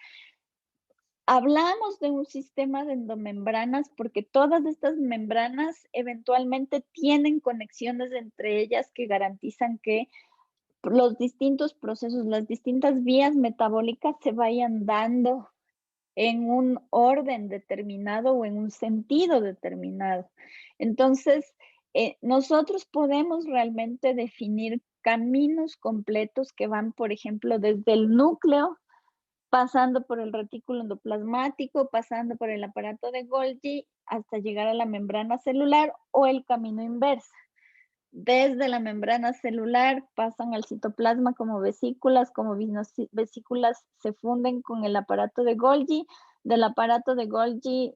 hablamos de un sistema de endomembranas porque todas estas membranas eventualmente tienen conexiones entre ellas que garantizan que los distintos procesos, las distintas vías metabólicas se vayan dando en un orden determinado o en un sentido determinado. Entonces, nosotros podemos realmente definir caminos completos que van, por ejemplo, desde el núcleo, pasando por el retículo endoplasmático, pasando por el aparato de Golgi, hasta llegar a la membrana celular o el camino inverso. Desde la membrana celular pasan al citoplasma como vesículas vesículas se funden con el aparato de Golgi, del aparato de Golgi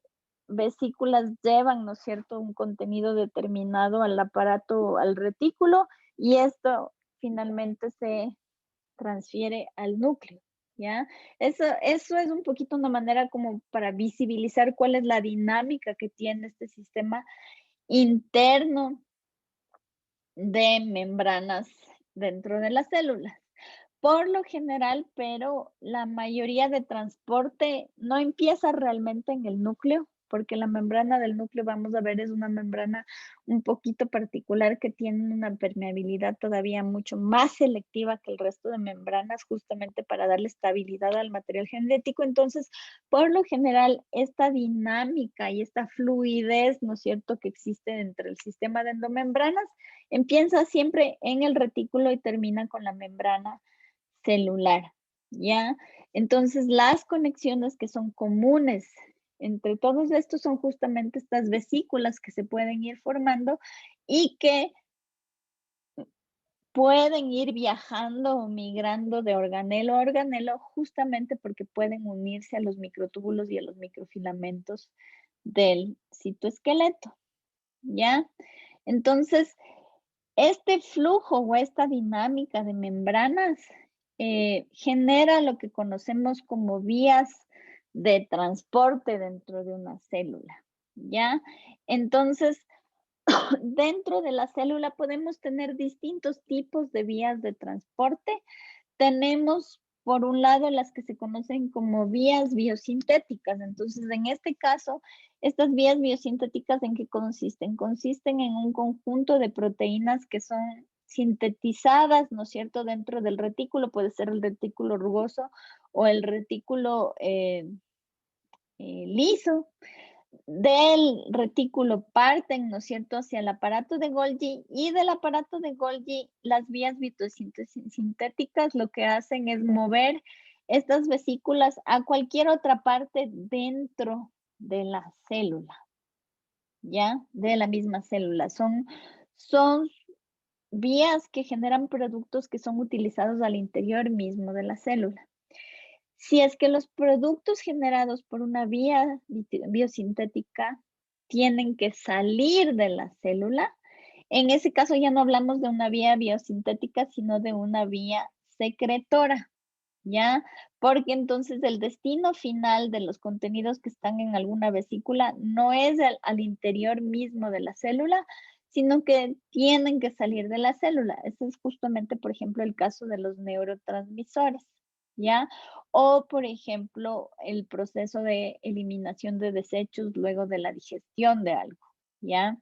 vesículas llevan, ¿no es cierto?, un contenido determinado al aparato, al retículo, y esto finalmente se transfiere al núcleo, ¿ya? Eso es un poquito una manera como para visibilizar cuál es la dinámica que tiene este sistema interno de membranas dentro de las células. Por lo general, pero la mayoría de transporte no empieza realmente en el núcleo, porque la membrana del núcleo, vamos a ver, es una membrana un poquito particular que tiene una permeabilidad todavía mucho más selectiva que el resto de membranas, justamente para darle estabilidad al material genético. Entonces, por lo general, esta dinámica y esta fluidez, ¿no es cierto?, que existe entre el sistema de endomembranas, empieza siempre en el retículo y termina con la membrana celular, ¿ya? Entonces, las conexiones que son comunes entre todos estos son justamente estas vesículas que se pueden ir formando y que pueden ir viajando o migrando de organelo a organelo justamente porque pueden unirse a los microtúbulos y a los microfilamentos del citoesqueleto, ¿ya? Entonces, este flujo o esta dinámica de membranas genera lo que conocemos como vías de transporte dentro de una célula, ¿ya? Entonces, dentro de la célula podemos tener distintos tipos de vías de transporte. Tenemos, por un lado, las que se conocen como vías biosintéticas. Entonces, en este caso, estas vías biosintéticas, ¿en qué consisten? Consisten en un conjunto de proteínas que son sintetizadas, ¿no es cierto?, dentro del retículo. Puede ser el retículo rugoso o el retículo liso. Del retículo parten, ¿no es cierto?, hacia el aparato de Golgi, y del aparato de Golgi, las vías sintéticas lo que hacen es mover estas vesículas a cualquier otra parte dentro de la célula, ¿ya? De la misma célula. Son vías que generan productos que son utilizados al interior mismo de la célula. Si es que los productos generados por una vía biosintética tienen que salir de la célula, en ese caso ya no hablamos de una vía biosintética, sino de una vía secretora, ¿ya? Porque entonces el destino final de los contenidos que están en alguna vesícula no es al interior mismo de la célula, sino que tienen que salir de la célula. Ese es justamente, por ejemplo, el caso de los neurotransmisores, ¿ya? O, por ejemplo, el proceso de eliminación de desechos luego de la digestión de algo, ¿ya?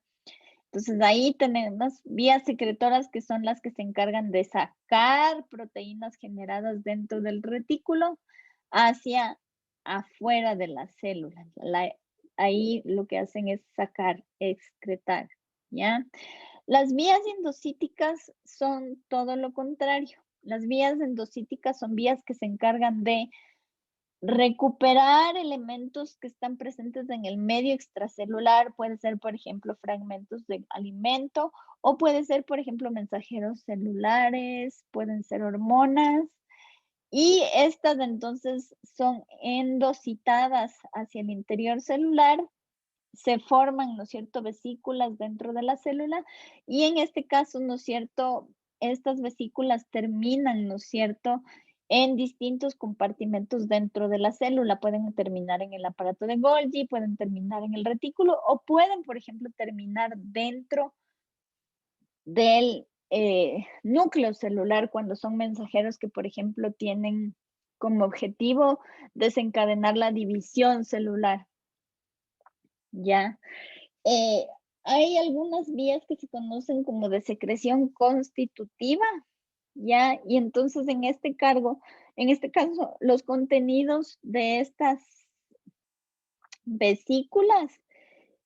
Entonces, ahí tenemos vías secretoras que son las que se encargan de sacar proteínas generadas dentro del retículo hacia afuera de las células. Ahí lo que hacen es sacar, excretar, ¿ya? Las vías endocíticas son todo lo contrario. Las vías endocíticas son vías que se encargan de recuperar elementos que están presentes en el medio extracelular, puede ser, por ejemplo, fragmentos de alimento o puede ser, por ejemplo, mensajeros celulares, pueden ser hormonas y estas entonces son endocitadas hacia el interior celular, se forman, ¿no es cierto?, vesículas dentro de la célula y en este caso, ¿no es cierto?, estas vesículas terminan, ¿no es cierto?, en distintos compartimentos dentro de la célula. Pueden terminar en el aparato de Golgi, pueden terminar en el retículo o pueden, por ejemplo, terminar dentro del núcleo celular cuando son mensajeros que, por ejemplo, tienen como objetivo desencadenar la división celular, ¿ya? Eh, hay algunas vías que se conocen como de secreción constitutiva, ¿ya? Y entonces en este caso, los contenidos de estas vesículas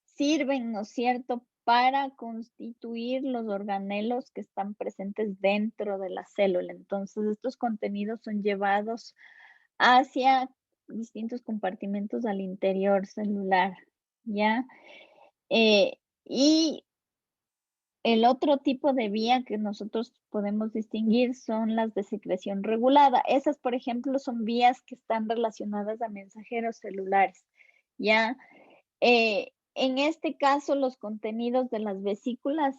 sirven, ¿no es cierto?, para constituir los organelos que están presentes dentro de la célula. Entonces, estos contenidos son llevados hacia distintos compartimentos al interior celular, ¿ya? Y el otro tipo de vía que nosotros podemos distinguir son las de secreción regulada. Esas, por ejemplo, son vías que están relacionadas a mensajeros celulares, ¿ya? En este caso, los contenidos de las vesículas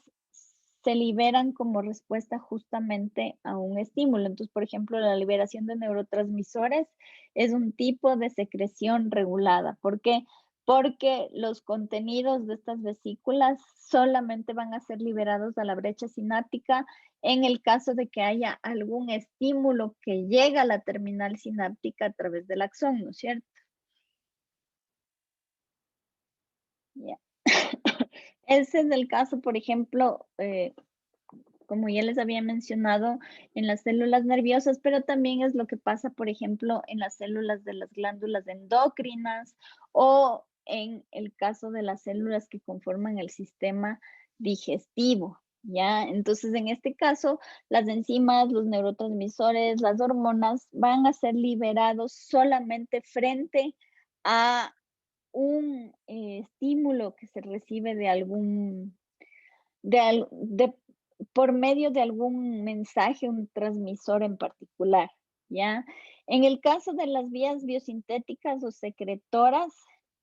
se liberan como respuesta justamente a un estímulo. Entonces, por ejemplo, la liberación de neurotransmisores es un tipo de secreción regulada. ¿Por qué? Porque los contenidos de estas vesículas solamente van a ser liberados a la brecha sináptica en el caso de que haya algún estímulo que llega a la terminal sináptica a través del axón, ¿no es cierto? Ya. Ese es el caso, por ejemplo, como ya les había mencionado, en las células nerviosas, pero también es lo que pasa, por ejemplo, en las células de las glándulas endocrinas o en el caso de las células que conforman el sistema digestivo, ¿ya? Entonces, en este caso, las enzimas, los neurotransmisores, las hormonas van a ser liberados solamente frente a un estímulo que se recibe de algún, de, por medio de algún mensaje, un transmisor en particular, ¿ya? En el caso de las vías biosintéticas o secretoras,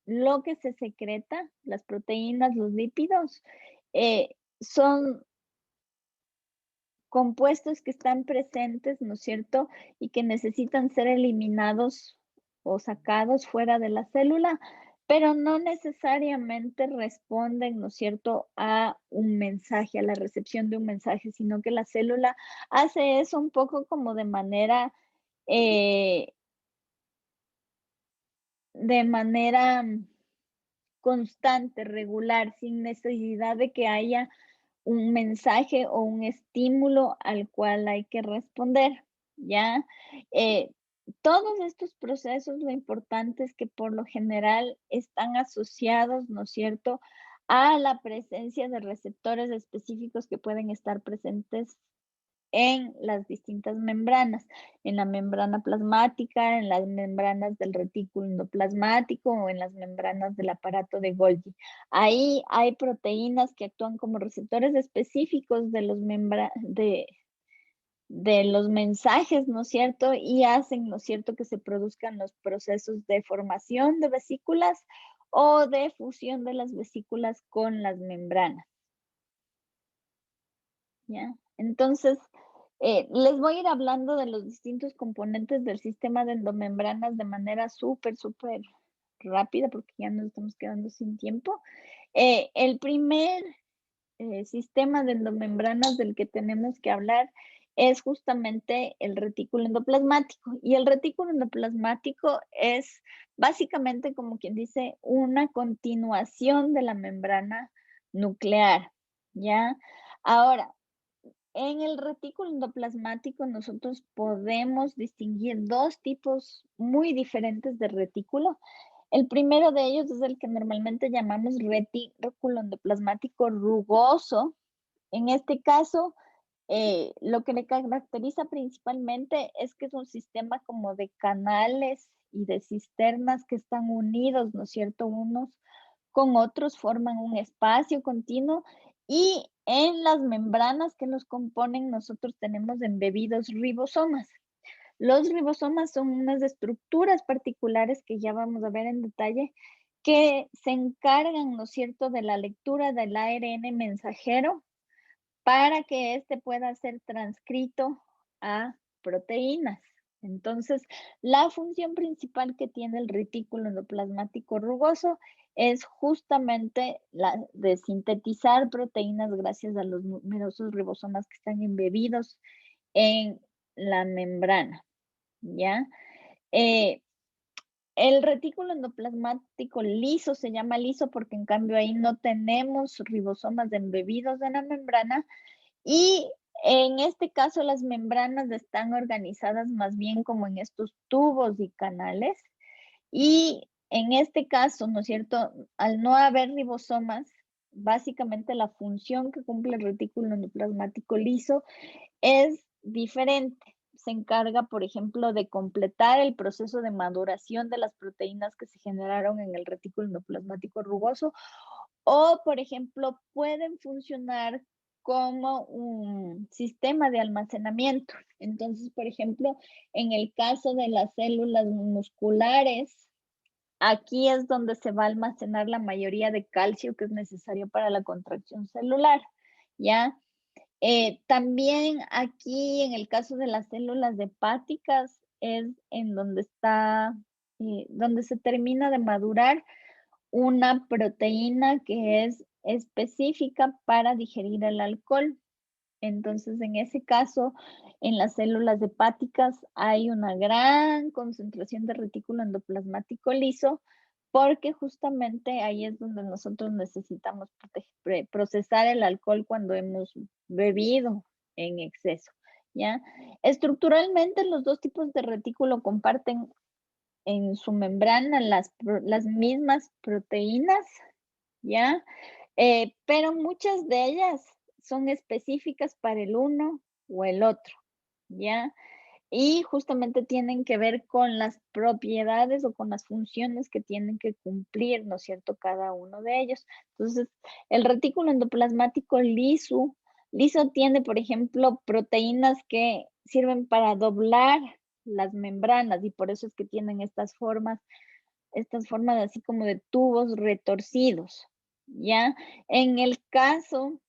lo que se secreta, las proteínas, los lípidos, son compuestos que están presentes, ¿no es cierto? Y que necesitan ser eliminados o sacados fuera de la célula, pero no necesariamente responden, ¿no es cierto?, a un mensaje, a la recepción de un mensaje, sino que la célula hace eso un poco como eh, de manera constante, regular, sin necesidad de que haya un mensaje o un estímulo al cual hay que responder, ¿ya? Eh, todos estos procesos, lo importante es que por lo general están asociados, ¿no es cierto?, a la presencia de receptores específicos que pueden estar presentes en las distintas membranas, en la membrana plasmática, en las membranas del retículo endoplasmático o en las membranas del aparato de Golgi. Ahí hay proteínas que actúan como receptores específicos de de los mensajes, ¿no es cierto? Y hacen, ¿no es cierto?, que se produzcan los procesos de formación de vesículas o de fusión de las vesículas con las membranas, ¿ya? Entonces, les voy a ir hablando de los distintos componentes del sistema de endomembranas de manera súper rápida, porque ya nos estamos quedando sin tiempo. El primer sistema de endomembranas del que tenemos que hablar es justamente el retículo endoplasmático. Y el retículo endoplasmático es básicamente, como quien dice, una continuación de la membrana nuclear, ¿ya? Ahora, en el retículo endoplasmático nosotros podemos distinguir dos tipos muy diferentes de retículo. El primero de ellos es el que normalmente llamamos retículo endoplasmático rugoso. En este caso, lo que le caracteriza principalmente es que es un sistema como de canales y de cisternas que están unidos, ¿no es cierto? Unos con otros forman un espacio continuo y en las membranas que los componen nosotros tenemos embebidos ribosomas. Los ribosomas son unas estructuras particulares que ya vamos a ver en detalle que se encargan, ¿no es cierto?, de la lectura del ARN mensajero para que éste pueda ser transcrito a proteínas. Entonces, la función principal que tiene el retículo endoplasmático rugoso es justamente la de sintetizar proteínas gracias a los numerosos ribosomas que están embebidos en la membrana, ¿ya? Eh, el retículo endoplasmático liso se llama liso porque en cambio ahí no tenemos ribosomas embebidos en la membrana, y en este caso, las membranas están organizadas más bien como en estos tubos y canales. Y en este caso, ¿no es cierto? Al no haber ribosomas, básicamente la función que cumple el retículo endoplasmático liso es diferente. Se encarga, por ejemplo, de completar el proceso de maduración de las proteínas que se generaron en el retículo endoplasmático rugoso o, por ejemplo, pueden funcionar como un sistema de almacenamiento. Entonces, por ejemplo, en el caso de las células musculares, aquí es donde se va a almacenar la mayoría de calcio que es necesario para la contracción celular, ¿ya? También aquí, en el caso de las células hepáticas, es en donde está, donde se termina de madurar una proteína que es específica para digerir el alcohol. Entonces, en ese caso, en las células hepáticas hay una gran concentración de retículo endoplasmático liso, porque justamente ahí es donde nosotros necesitamos procesar el alcohol cuando hemos bebido en exceso, ¿ya? Estructuralmente, los dos tipos de retículo comparten en su membrana las mismas proteínas, ¿ya? Pero muchas de ellas son específicas para el uno o el otro, ¿ya? Y justamente tienen que ver con las propiedades o con las funciones que tienen que cumplir, ¿no es cierto?, cada uno de ellos. Entonces, el retículo endoplasmático liso tiene, por ejemplo, proteínas que sirven para doblar las membranas y por eso es que tienen estas formas así como de tubos retorcidos, ¿ya? En el caso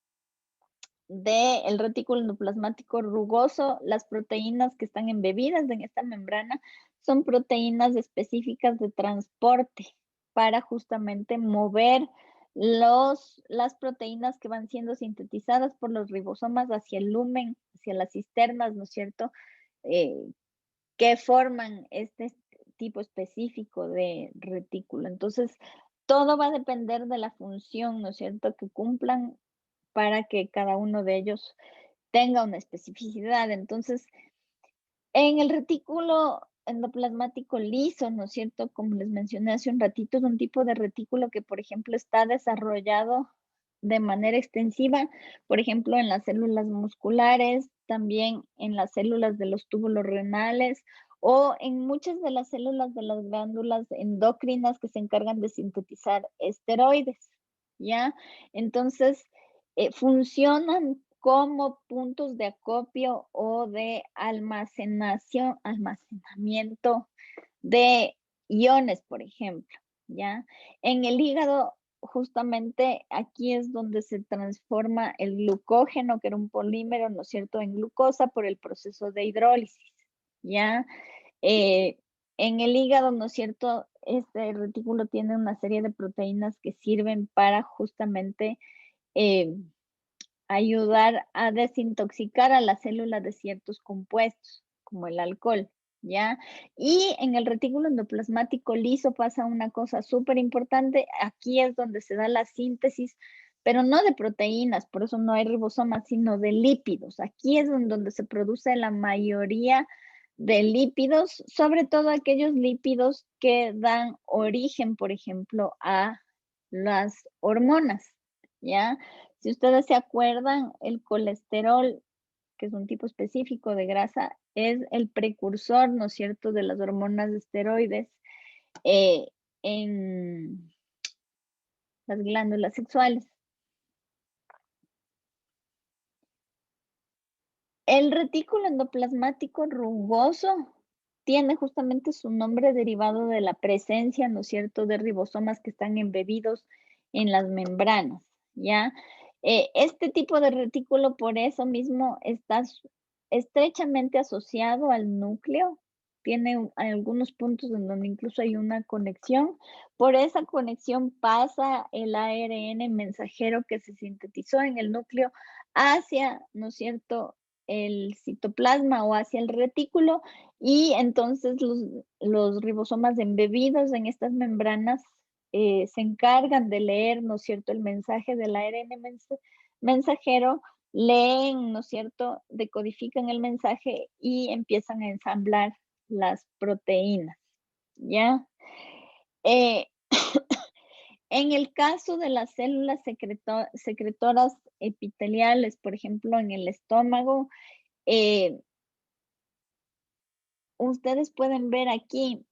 del retículo endoplasmático rugoso, las proteínas que están embebidas en esta membrana son proteínas específicas de transporte para justamente mover las proteínas que van siendo sintetizadas por los ribosomas hacia el lumen, hacia las cisternas, ¿no es cierto? Eh, que forman este tipo específico de retículo. Entonces, todo va a depender de la función, ¿no es cierto?, que cumplan para que cada uno de ellos tenga una especificidad. Entonces, en el retículo endoplasmático liso, ¿no es cierto? Como les mencioné hace un ratito, es un tipo de retículo que, por ejemplo, está desarrollado de manera extensiva, por ejemplo, en las células musculares, también en las células de los túbulos renales o en muchas de las células de las glándulas endocrinas que se encargan de sintetizar esteroides, ¿ya? Entonces, funcionan como puntos de acopio o de almacenamiento de iones, por ejemplo, ¿ya? En el hígado, justamente aquí es donde se transforma el glucógeno, que era un polímero, ¿no es cierto?, en glucosa por el proceso de hidrólisis, ¿ya? Eh, en el hígado, ¿no es cierto?, este retículo tiene una serie de proteínas que sirven para justamente ayudar a desintoxicar a la célula de ciertos compuestos, como el alcohol, ¿ya? Y en el retículo endoplasmático liso pasa una cosa súper importante. Aquí es donde se da la síntesis, pero no de proteínas, por eso no hay ribosomas, sino de lípidos. Aquí es donde se produce la mayoría de lípidos, sobre todo aquellos lípidos que dan origen, por ejemplo, a las hormonas, ¿ya? Si ustedes se acuerdan, el colesterol, que es un tipo específico de grasa, es el precursor, ¿no es cierto?, de las hormonas de esteroides en las glándulas sexuales. El retículo endoplasmático rugoso tiene justamente su nombre derivado de la presencia, ¿no es cierto?, de ribosomas que están embebidos en las membranas, ¿ya? Este tipo de retículo por eso mismo está estrechamente asociado al núcleo, tiene algunos puntos en donde incluso hay una conexión. Por esa conexión pasa el ARN mensajero que se sintetizó en el núcleo hacia, ¿no es cierto?, el citoplasma o hacia el retículo, y entonces los ribosomas embebidos en estas membranas se encargan de leer, ¿no es cierto?, el mensaje del ARN mensajero, leen, ¿no es cierto?, decodifican el mensaje y empiezan a ensamblar las proteínas, ¿ya? Eh, en el caso de las células secretoras epiteliales, por ejemplo, en el estómago, eh, ustedes pueden ver aquí,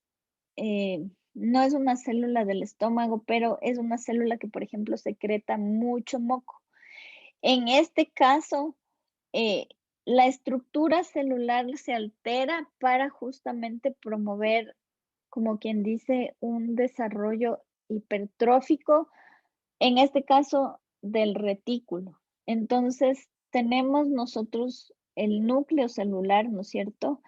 no es una célula del estómago, pero es una célula que, por ejemplo, secreta mucho moco. En este caso, eh, la estructura celular se altera para justamente promover, como quien dice, un desarrollo hipertrófico, en este caso del retículo. Entonces, tenemos nosotros el núcleo celular, ¿no es cierto?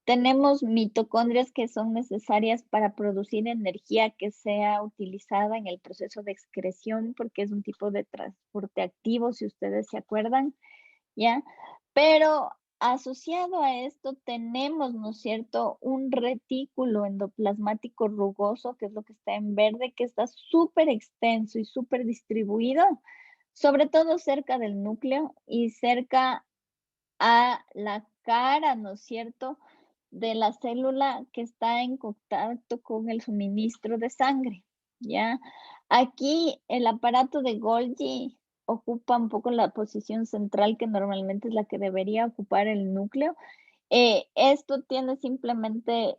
Tenemos mitocondrias que son necesarias para producir energía que sea utilizada en el proceso de excreción, porque es un tipo de transporte activo, si ustedes se acuerdan, ¿ya? Pero asociado a esto tenemos, ¿no es cierto?, un retículo endoplasmático rugoso, que es lo que está en verde, que está súper extenso y súper distribuido, sobre todo cerca del núcleo y cerca a la cara, ¿no es cierto?, de la célula que está en contacto con el suministro de sangre, ¿ya? Aquí el aparato de Golgi ocupa un poco la posición central, que normalmente es la que debería ocupar el núcleo. Esto tiene simplemente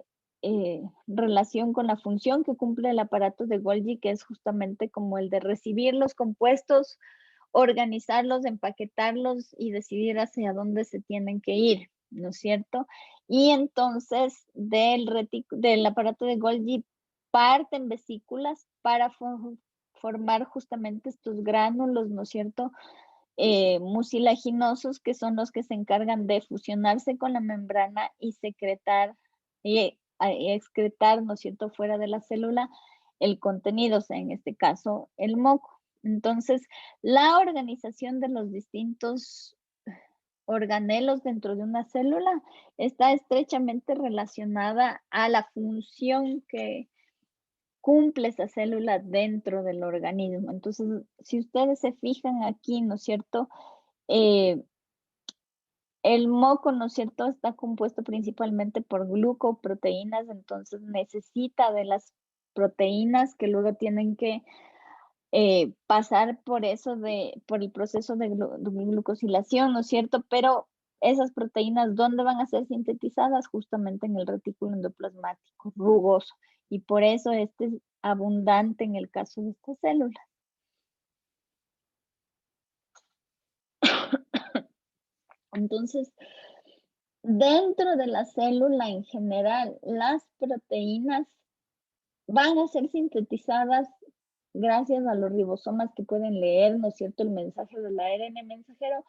relación con la función que cumple el aparato de Golgi, que es justamente como el de recibir los compuestos, organizarlos, empaquetarlos y decidir hacia dónde se tienen que ir, ¿no es cierto? Y entonces del aparato de Golgi parten vesículas para formar justamente estos gránulos, ¿no es cierto? Mucilaginosos, que son los que se encargan de fusionarse con la membrana y secretar y excretar, ¿no es cierto?, fuera de la célula el contenido, o sea, en este caso, el moco. Entonces, la organización de los distintos organelos dentro de una célula está estrechamente relacionada a la función que cumple esa célula dentro del organismo. Entonces, si ustedes se fijan aquí, ¿no es cierto?, eh, el moco, ¿no es cierto?, está compuesto principalmente por glucoproteínas, entonces necesita de las proteínas que luego tienen que pasar por por el proceso de glucosilación, ¿no es cierto? Pero esas proteínas, ¿dónde van a ser sintetizadas? Justamente en el retículo endoplasmático rugoso. Y por eso este es abundante en el caso de esta célula. Entonces, dentro de la célula en general, las proteínas van a ser sintetizadas gracias a los ribosomas que pueden leer, ¿no es cierto?, el mensaje del ARN mensajero,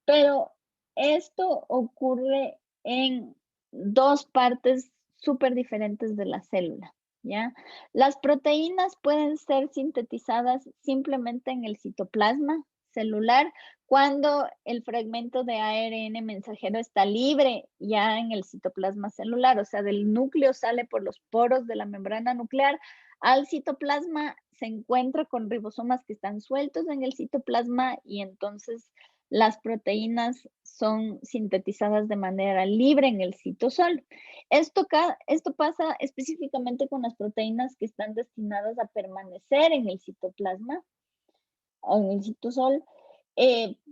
pero esto ocurre en dos partes súper diferentes de la célula, ¿ya? Las proteínas pueden ser sintetizadas simplemente en el citoplasma, celular cuando el fragmento de ARN mensajero está libre ya en el citoplasma celular, o sea, del núcleo sale por los poros de la membrana nuclear al citoplasma, se encuentra con ribosomas que están sueltos en el citoplasma y entonces las proteínas son sintetizadas de manera libre en el citosol. Esto pasa específicamente con las proteínas que están destinadas a permanecer en el citoplasma o en el citosol.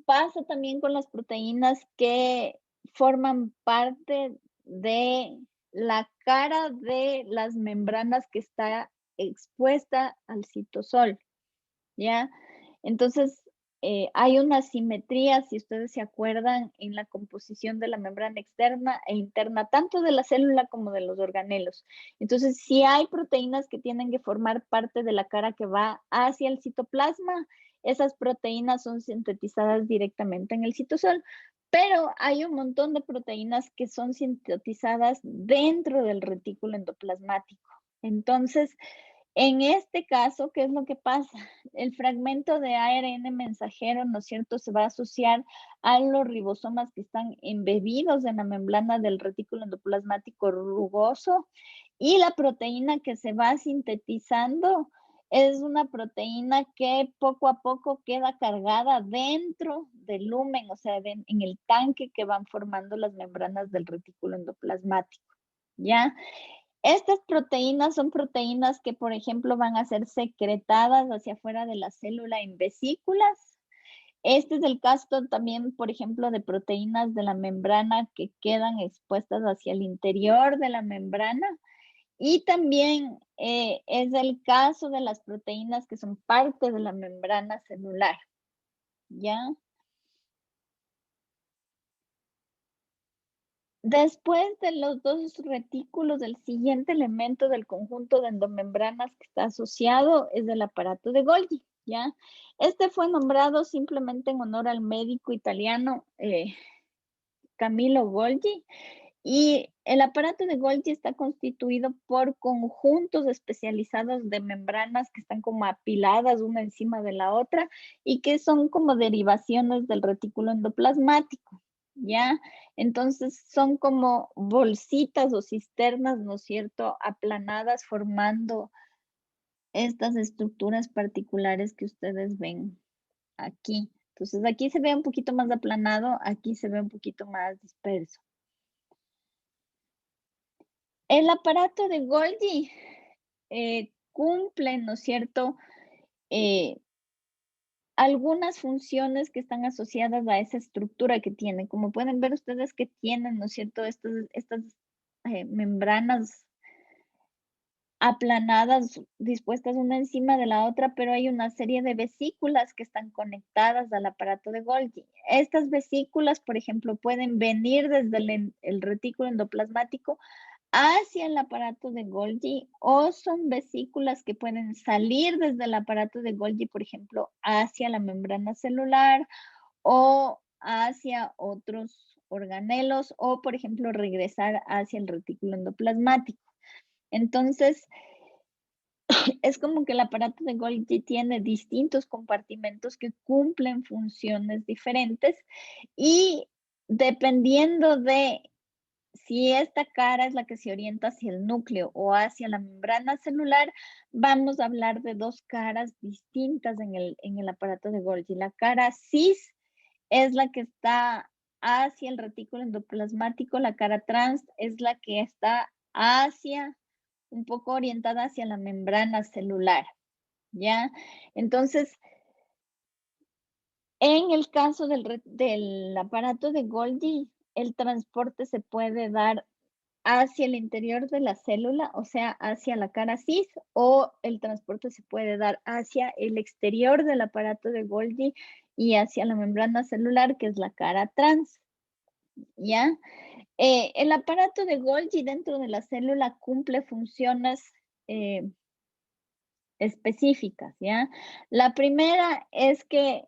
Pasa también con las proteínas que forman parte de la cara de las membranas que está expuesta al citosol, ¿ya? Entonces, hay una simetría, si ustedes se acuerdan, en la composición de la membrana externa e interna, tanto de la célula como de los organelos. Entonces, si hay proteínas que tienen que formar parte de la cara que va hacia el citoplasma, esas proteínas son sintetizadas directamente en el citosol, pero hay un montón de proteínas que son sintetizadas dentro del retículo endoplasmático. Entonces, en este caso, ¿qué es lo que pasa? El fragmento de ARN mensajero, ¿no es cierto?, se va a asociar a los ribosomas que están embebidos en la membrana del retículo endoplasmático rugoso y la proteína que se va sintetizando es una proteína que poco a poco queda cargada dentro del lumen, o sea, en el tanque que van formando las membranas del retículo endoplasmático, ¿ya? Estas proteínas son proteínas que, por ejemplo, van a ser secretadas hacia afuera de la célula en vesículas. Este es el caso también, por ejemplo, de proteínas de la membrana que quedan expuestas hacia el interior de la membrana. Y también es el caso de las proteínas que son parte de la membrana celular, ¿ya? Después de los dos retículos, el siguiente elemento del conjunto de endomembranas que está asociado es el aparato de Golgi, ¿ya? Este fue nombrado simplemente en honor al médico italiano Camillo Golgi, y el aparato de Golgi está constituido por conjuntos especializados de membranas que están como apiladas una encima de la otra y que son como derivaciones del retículo endoplasmático, ¿ya? Entonces son como bolsitas o cisternas, ¿no es cierto?, aplanadas formando estas estructuras particulares que ustedes ven aquí. Entonces aquí se ve un poquito más aplanado, aquí se ve un poquito más disperso. El aparato de Golgi cumple, ¿no es cierto?, algunas funciones que están asociadas a esa estructura que tiene. Como pueden ver ustedes que tienen, ¿no es cierto?, estas membranas aplanadas, dispuestas una encima de la otra, pero hay una serie de vesículas que están conectadas al aparato de Golgi. Estas vesículas, por ejemplo, pueden venir desde el retículo endoplasmático hacia el aparato de Golgi o son vesículas que pueden salir desde el aparato de Golgi, por ejemplo, hacia la membrana celular o hacia otros organelos o, por ejemplo, regresar hacia el retículo endoplasmático. Entonces, es como que el aparato de Golgi tiene distintos compartimentos que cumplen funciones diferentes y dependiendo de si esta cara es la que se orienta hacia el núcleo o hacia la membrana celular, vamos a hablar de dos caras distintas en el aparato de Golgi. La cara cis es la que está hacia el retículo endoplasmático, la cara trans es la que está hacia, un poco orientada hacia la membrana celular, ¿ya? Entonces, en el caso del aparato de Golgi, el transporte se puede dar hacia el interior de la célula, o sea, hacia la cara cis, o el transporte se puede dar hacia el exterior del aparato de Golgi y hacia la membrana celular, que es la cara trans, ¿ya? El aparato de Golgi dentro de la célula cumple funciones específicas, ¿ya? La primera es que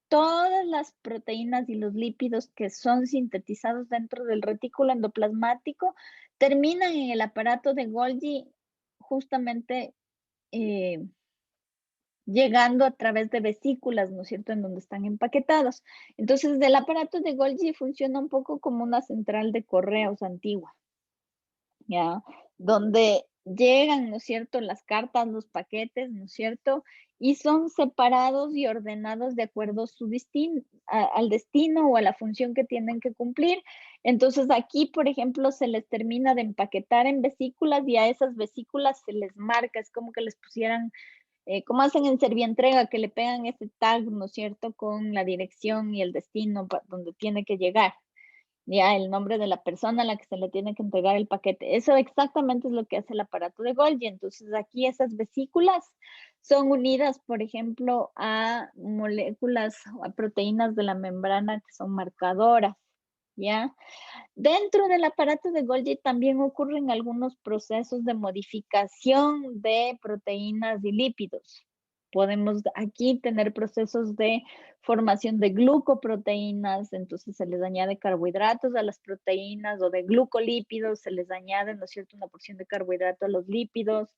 todas las proteínas y los lípidos que son sintetizados dentro del retículo endoplasmático terminan en el aparato de Golgi justamente llegando a través de vesículas, ¿no es cierto?, en donde están empaquetados. Entonces, el aparato de Golgi funciona un poco como una central de correos antigua, ¿ya? Donde llegan, ¿no es cierto?, las cartas, los paquetes, ¿no es cierto?, y son separados y ordenados de acuerdo a su al destino o a la función que tienen que cumplir. Entonces, aquí, por ejemplo, se les termina de empaquetar en vesículas y a esas vesículas se les marca, es como que les pusieran como hacen en Servientrega, que le pegan ese tag, ¿no es cierto?, con la dirección y el destino donde tiene que llegar, ya el nombre de la persona a la que se le tiene que entregar el paquete. Eso exactamente es lo que hace el aparato de Golgi. Entonces, aquí esas vesículas son unidas, por ejemplo, a moléculas o a proteínas de la membrana que son marcadoras, ¿ya? Dentro del aparato de Golgi también ocurren algunos procesos de modificación de proteínas y lípidos. Podemos aquí tener procesos de formación de glucoproteínas, entonces se les añade carbohidratos a las proteínas, o de glucolípidos, se les añade, ¿no es cierto?, una porción de carbohidrato a los lípidos,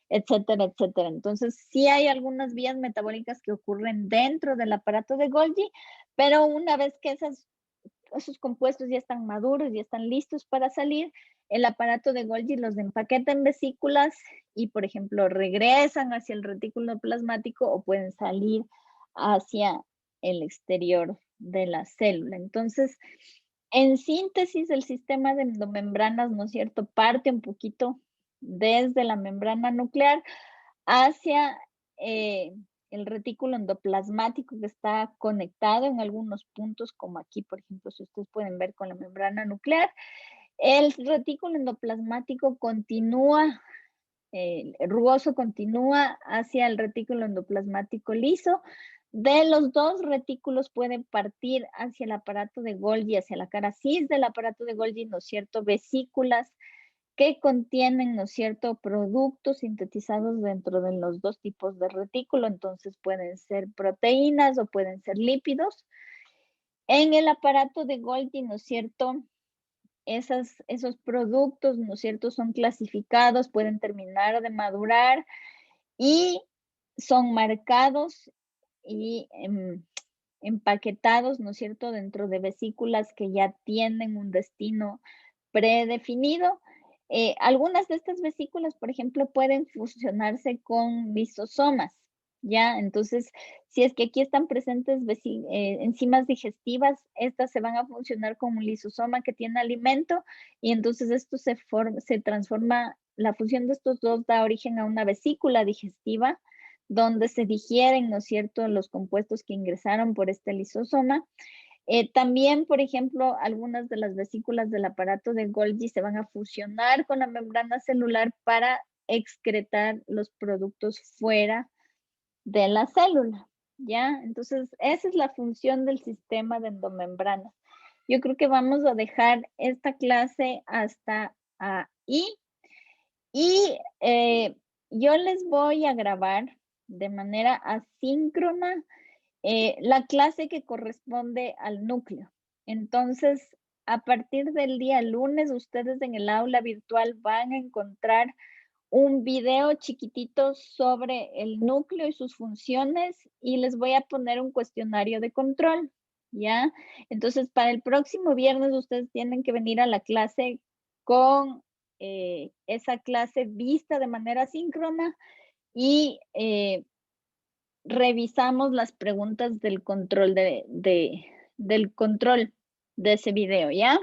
etcétera, etcétera. Entonces, sí hay algunas vías metabólicas que ocurren dentro del aparato de Golgi, pero una vez que esos compuestos ya están maduros, ya están listos para salir, el aparato de Golgi los empaqueta en vesículas y, por ejemplo, regresan hacia el retículo plasmático o pueden salir hacia el exterior de la célula. Entonces, en síntesis, el sistema de endomembranas, ¿no es cierto?, parte un poquito desde la membrana nuclear hacia el retículo endoplasmático, que está conectado en algunos puntos, como aquí, por ejemplo, si ustedes pueden ver con la membrana nuclear. El retículo endoplasmático continúa, rugoso continúa hacia el retículo endoplasmático liso. De los dos retículos pueden partir hacia el aparato de Golgi, hacia la cara cis del aparato de Golgi, ¿no es cierto?, vesículas que contienen, ¿no es cierto?, productos sintetizados dentro de los dos tipos de retículo. Entonces pueden ser proteínas o pueden ser lípidos. En el aparato de Golgi, ¿no es cierto?, esos productos, ¿no es cierto?, son clasificados, pueden terminar de madurar y son marcados y empaquetados, ¿no es cierto?, dentro de vesículas que ya tienen un destino predefinido. Algunas de estas vesículas, por ejemplo, pueden fusionarse con lisosomas, ¿ya? Entonces, si es que aquí están presentes enzimas digestivas, estas se van a funcionar con un lisosoma que tiene alimento y entonces esto se transforma, la fusión de estos dos da origen a una vesícula digestiva donde se digieren, ¿no es cierto?, los compuestos que ingresaron por este lisosoma. También, por ejemplo, algunas de las vesículas del aparato de Golgi se van a fusionar con la membrana celular para excretar los productos fuera de la célula, ¿ya? Entonces, esa es la función del sistema de endomembranas. Yo creo que vamos a dejar esta clase hasta ahí y yo les voy a grabar de manera asíncrona la clase que corresponde al núcleo. Entonces, a partir del día lunes, ustedes en el aula virtual van a encontrar un video chiquitito sobre el núcleo y sus funciones y les voy a poner un cuestionario de control, ¿ya? Entonces, para el próximo viernes ustedes tienen que venir a la clase con esa clase vista de manera síncrona y revisamos las preguntas del control del control de ese video, ¿ya?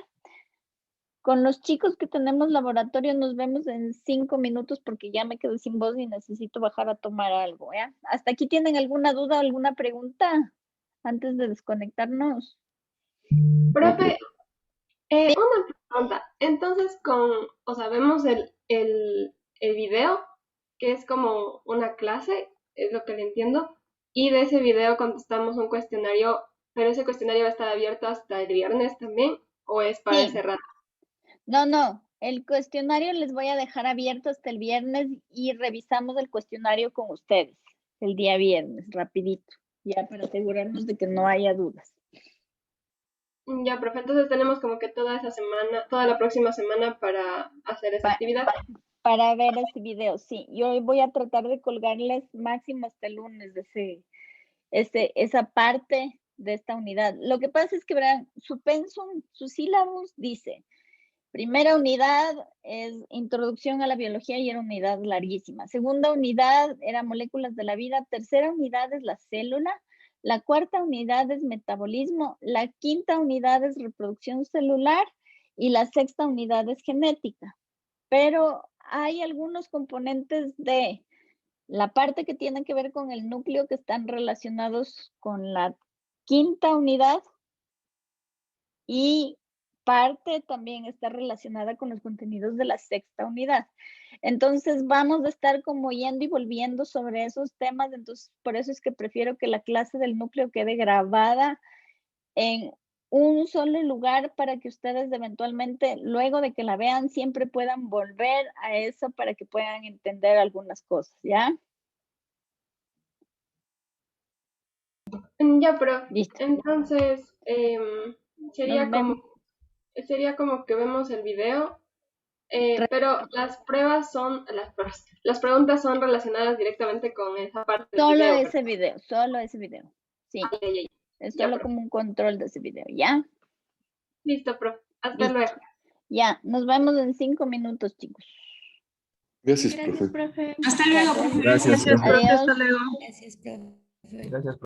Con los chicos que tenemos laboratorio nos vemos en 5 minutos porque ya me quedé sin voz y necesito bajar a tomar algo, ¿ya? ¿Hasta aquí tienen alguna duda, alguna pregunta antes de desconectarnos? Profe, una pregunta. Entonces, o sea, vemos el video, que es como una clase, es lo que le entiendo, y de ese video contestamos un cuestionario, pero ese cuestionario va a estar abierto hasta el viernes también, ¿o es para ese Sí, rato? no, el cuestionario les voy a dejar abierto hasta el viernes y revisamos el cuestionario con ustedes el día viernes, rapidito, ya para asegurarnos de que no haya dudas. Ya, profe, entonces tenemos como que toda esa semana, toda la próxima semana para hacer esa Pa- actividad. para ver ese video. Sí, yo voy a tratar de colgarles máximo hasta el lunes esa parte de esta unidad. Lo que pasa es que, verán, su pensum, su sílabus dice, primera unidad es introducción a la biología y era unidad larguísima. Segunda unidad era moléculas de la vida. Tercera unidad es la célula. La cuarta unidad es metabolismo. La quinta unidad es reproducción celular. Y la sexta unidad es genética. Pero hay algunos componentes de la parte que tiene que ver con el núcleo que están relacionados con la quinta unidad y parte también está relacionada con los contenidos de la sexta unidad. Entonces vamos a estar como yendo y volviendo sobre esos temas, entonces por eso es que prefiero que la clase del núcleo quede grabada en un solo lugar para que ustedes eventualmente, luego de que la vean, siempre puedan volver a eso para que puedan entender algunas cosas, ¿ya? Ya, pero Listo. entonces sería Nos vemos. como que vemos el video, pero las preguntas son relacionadas directamente con esa parte del Solo video. ese video, solo ese video. Sí, Ya, ya, ya. es Ya, solo profe. como un control de ese video, ¿ya? Listo, profe. Hasta Listo. luego. Ya, nos vemos en 5 minutos, chicos. Gracias, Gracias, profe. profe. Hasta Ya, luego, pues. profe. Gracias, Gracias, profe. Adiós. Hasta luego. Gracias, profe. gracias.